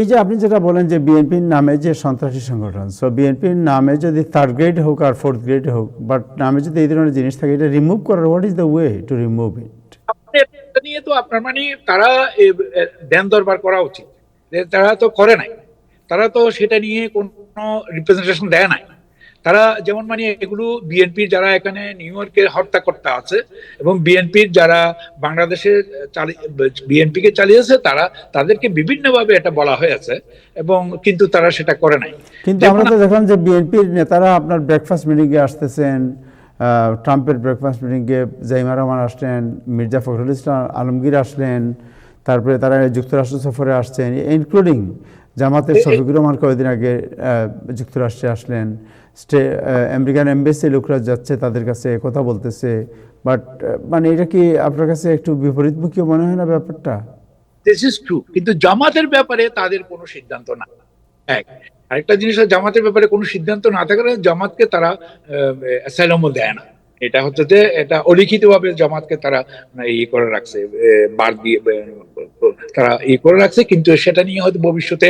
এই যে আপনি যেটা বলেন যে বিএনপির নামে যে সন্ত্রাসী সংগঠন, সো বিএনপির নামে যদি থার্ড গ্রেড হোক আর ফোর্থ গ্রেড হোক, বাট নামে যদি এই ধরনের জিনিস থাকে, এটা রিমুভ করার what is the way to remove ইট? নিয়ে তো আপনার মানে তারা ধ্যান দরবার করা উচিত। তারা তো করে নাই, তারা তো সেটা নিয়ে কোনো রিপ্রেজেন্টেশন দেয় নাই। তারা যেমন মানে এগুলো বিএনপির যারা এখানে নিউ ইয়র্কে হত্যাকর্তা আছে, এবং বিএনপির যারা বাংলাদেশে বিএনপিকে চালিয়েছে, তাদেরকে বিভিন্নভাবে এটা বলা হয়েছে, এবং কিন্তু তারা সেটা করে নাই। কিন্তু আমরা তো দেখলাম যে বিএনপির নেতারা আপনার ব্রেকফাস্ট মিটিংয়ে আসতেছেন, ট্রাম্পের ব্রেকফাস্ট মিটিংয়ে জাইমা রহমান আসলেন, মির্জা ফখরুল ইসলাম আলমগীর আসলেন, তারপরে তারা যুক্তরাষ্ট্র সফরে আসছেন, ইনক্লুডিং জামাতের শফিকুর রহমান কয়েকদিন আগে যুক্তরাষ্ট্রে আসলেন। আমেরিকান এমবেসি লোকরা যাচ্ছে তাদের কাছে কথা বলতেছে, বাট মানে এটা কি আপনার কাছে একটু বিপরীতমুখী মনে হয় না ব্যাপারটা? দিস ইজ ট্রু, কিন্তু জামাতের ব্যাপারে তাদের কোনো সিদ্ধান্ত না। আরেকটা জিনিস, জামাতের ব্যাপারে কোনো সিদ্ধান্ত না থাকার কারণে জামাতকে তারা অ্যাসাইলামও দেয় না। এটা হচ্ছে যে এটা অলিখিতভাবে জামাতকে তারা করে রাখছে, বার দিয়ে তারা করে রাখছে। কিন্তু সেটা নিয়ে হয়তো ভবিষ্যতে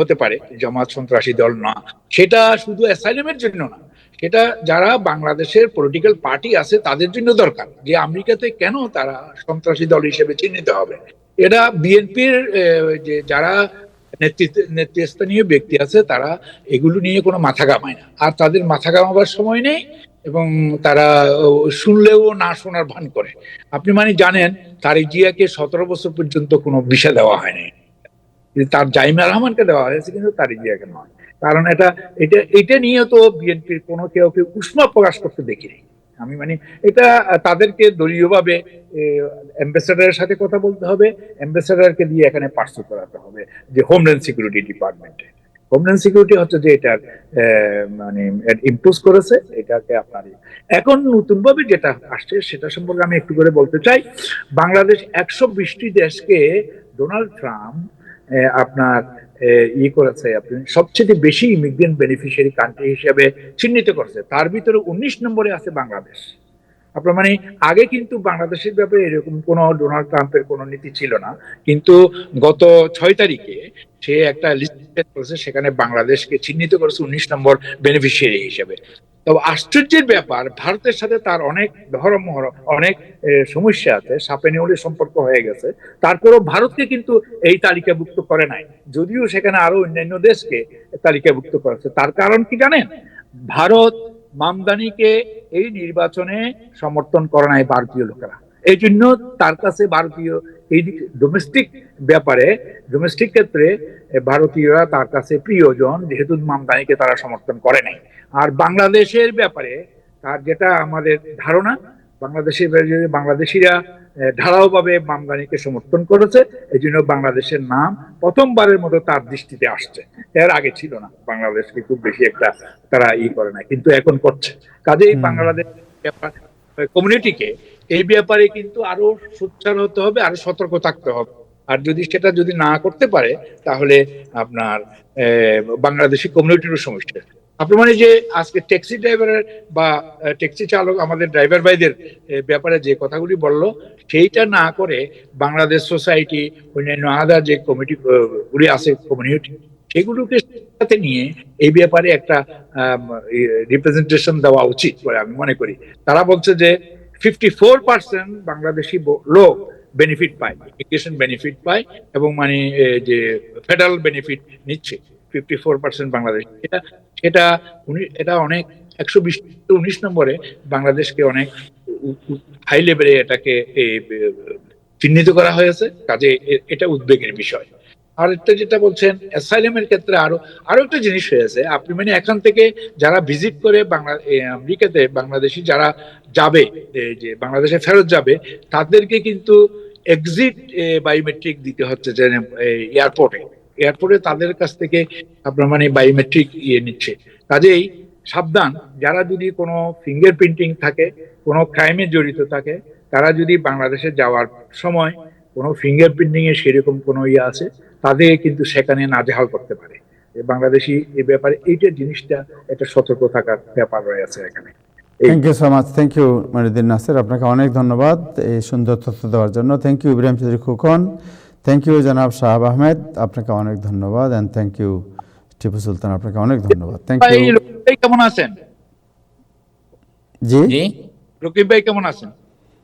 হতে পারে জামাত সন্ত্রাসী দল না। সেটা শুধু অ্যাসাইলামের জন্য না, সেটা যারা বাংলাদেশের পলিটিক্যাল পার্টি আছে তাদের জন্য দরকার, যে আমেরিকাতে কেন তারা সন্ত্রাসী দল হিসেবে চিহ্নিত হবে। এটা বিএনপির যে যারা নেতৃস্থানীয় ব্যক্তি আছে, তারা এগুলো নিয়ে কোনো মাথা ঘামায় না, আর তাদের মাথা ঘামাবার সময় নেই, এবং তারা শুনলেও না শোনার ভান করে। আপনি মানে জানেন তারেক জিয়াকে 17 বছর পর্যন্ত কোনো ভিসা দেওয়া হয়নি, কিন্তু তার জাইমা রহমানকে দেওয়া হয়েছে, কিন্তু তার জিয়াকে নয়। কারণ এটা নিয়ে তো বিএনপির কোনো কেউ উষ্ণ প্রকাশ করতে দেখিনি আমি। মানে এটা তাদেরকে দলীয়ভাবে অ্যাম্বাসেডারের সাথে কথা বলতে হবে, অ্যাম্বাসেডারকে দিয়ে এখানে পার্সু করাতে হবে যে হোমল্যান্ড সিকিউরিটি ডিপার্টমেন্টে। হোমল্যান্ড সিকিউরিটি হচ্ছে যে এটার মানে ইম্পোজ করেছে এটাকে আপনার। এখন নতুন ভাবে যেটা আসছে সেটা সম্পর্কে আমি একটু করে বলতে চাই। বাংলাদেশ 120টি দেশকে ডোনাল্ড ট্রাম্প আপনার করেছে, আপনি সবচেয়ে বেশি ইমিগ্রেন্ট বেনিফিশিয়ারি কান্ট্রি হিসেবে চিহ্নিত করেছে। তার ভিতরে 19 নম্বরে আছে বাংলাদেশ। আপনার মানে আগে কিন্তু বাংলাদেশের ব্যাপারে এরকম কোনো ডোনাল্ড ট্রাম্পের কোনো নীতি ছিল না, কিন্তু গত 6 তারিখে সে একটা লিস্ট করেছে, সেখানে বাংলাদেশকে চিহ্নিত করেছে 19 নম্বর বেনিফিশিয়ারি হিসেবে। তবে আশ্চর্যের ব্যাপার, ভারতের সাথে তার অনেক অনেক সমস্যা আছে, সাপে নেউলের সম্পর্ক হয়ে গেছে, তারপরেও ভারতকে কিন্তু এই তালিকাভুক্ত করে নাই, যদিও সেখানে আরো অন্যান্য দেশকে তালিকাভুক্ত করেছে। তার কারণ কি জানেন? ভারত মামদানিকে এই নির্বাচনে সমর্থন করে নাই ভারতীয় লোকেরা, এই জন্য তার কাছে ভারতীয় এই ডোমেস্টিক ব্যাপারে, ডোমেস্টিক ক্ষেত্রে ভারতীয়রা তার কাছে প্রিয়জন, যেহেতু মামদানিকে তারা সমর্থন করে নাই। আর বাংলাদেশের ব্যাপারে তার যেটা আমাদের ধারণা, বাংলাদেশিরা ঢালাওভাবে মামদানিকে সমর্থন করেছে, এই জন্য বাংলাদেশের নাম প্রথমবারের মতো তার দৃষ্টিতে আসছে। এর আগে ছিল না, বাংলাদেশকে খুব বেশি একটা তারা করে না, কিন্তু এখন করছে। কাজেই বাংলাদেশ কমিউনিটিকে এই ব্যাপারে কিন্তু আরো সোচ্চার হতে হবে, আরো সতর্ক থাকতে হবে। আর সেটা যদি না করতে পারে, তাহলে আপনার বাংলাদেশি কমিউনিটিরও সমস্যা। আপনার মানে যে আজকে ট্যাক্সি ড্রাইভারের বা ট্যাক্সি চালক আমাদের ড্রাইভার ভাইদের ব্যাপারে যে কথাগুলি বললো, সেইটা না করে বাংলাদেশ সোসাইটি, অন্যান্য আদার যে কমিটি গুলি আছে, কমিউনিটি, সেগুলোকে সাথে নিয়ে এই ব্যাপারে একটা রিপ্রেজেন্টেশন দেওয়া উচিত বলে আমি মনে করি। তারা বলছে যে 54% বাংলাদেশি লোক বেনিফিট পায়, ইমিগ্রেশন বেনিফিট পায়, এবং মানে যে ফেডারেল বেনিফিট নিচ্ছে 54% বাংলাদেশ। এটা অনেক 119 নম্বরে বাংলাদেশকে অনেক হাই লেভেলে এটাকে চিহ্নিত করা হয়েছে। কাজে এটা উদ্বেগের বিষয়। আর একটা যেটা বলছেন অ্যাসাইলামের ক্ষেত্রে আরো একটা জিনিস হয়েছে। আপনি মানে এখান থেকে যারা ভিজিট করে আমেরিকাতে বাংলাদেশি যারা যাবে, যে বাংলাদেশে ফেরত যাবে, তাদেরকে কিন্তু এক্সিট বায়োমেট্রিক দিতে হচ্ছে। যে এয়ারপোর্টে তাদের কাছ থেকে আপনার মানে বায়োমেট্রিক নিচ্ছে। কাজেই সাবধান, যারা যদি কোনো ফিঙ্গারপ্রিন্টিং থাকে, কোনো ক্রাইমে জড়িত থাকে, তারা যদি বাংলাদেশে যাওয়ার সময় কোনো ফিঙ্গারপ্রিন্টিং এর সেরকম কোনো আছে, তাদের কিন্তু সেখানে নাজেহাল করতে পারে। বাংলাদেশি এই ব্যাপারে এইটা জিনিসটা একটা সতর্ক থাকার ব্যাপার রয়েছে এখানে। Thank you so much. Thank you Moniuddin Nasir, আপনাকে অনেক ধন্যবাদ এই সুন্দর তথ্য দেওয়ার জন্য। Thank you Ibrahim Chowdhury Khokon, thank you জনাব শাহাব আহমেদ, আপনাকে অনেক ধন্যবাদ। And thank you Tipu Sultan, আপনাকে অনেক ধন্যবাদ। Thank you. কেমন আছেন? জি জি রকিব ভাই কেমন আছেন?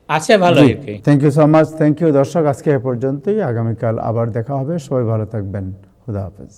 আছে ভালো আর কি। Thank you so much. Thank you দর্শক, আজকে এ পর্যন্তই। আগামীকাল আবার দেখা হবে। সবাই ভালো থাকবেন। খুদা হাফেজ।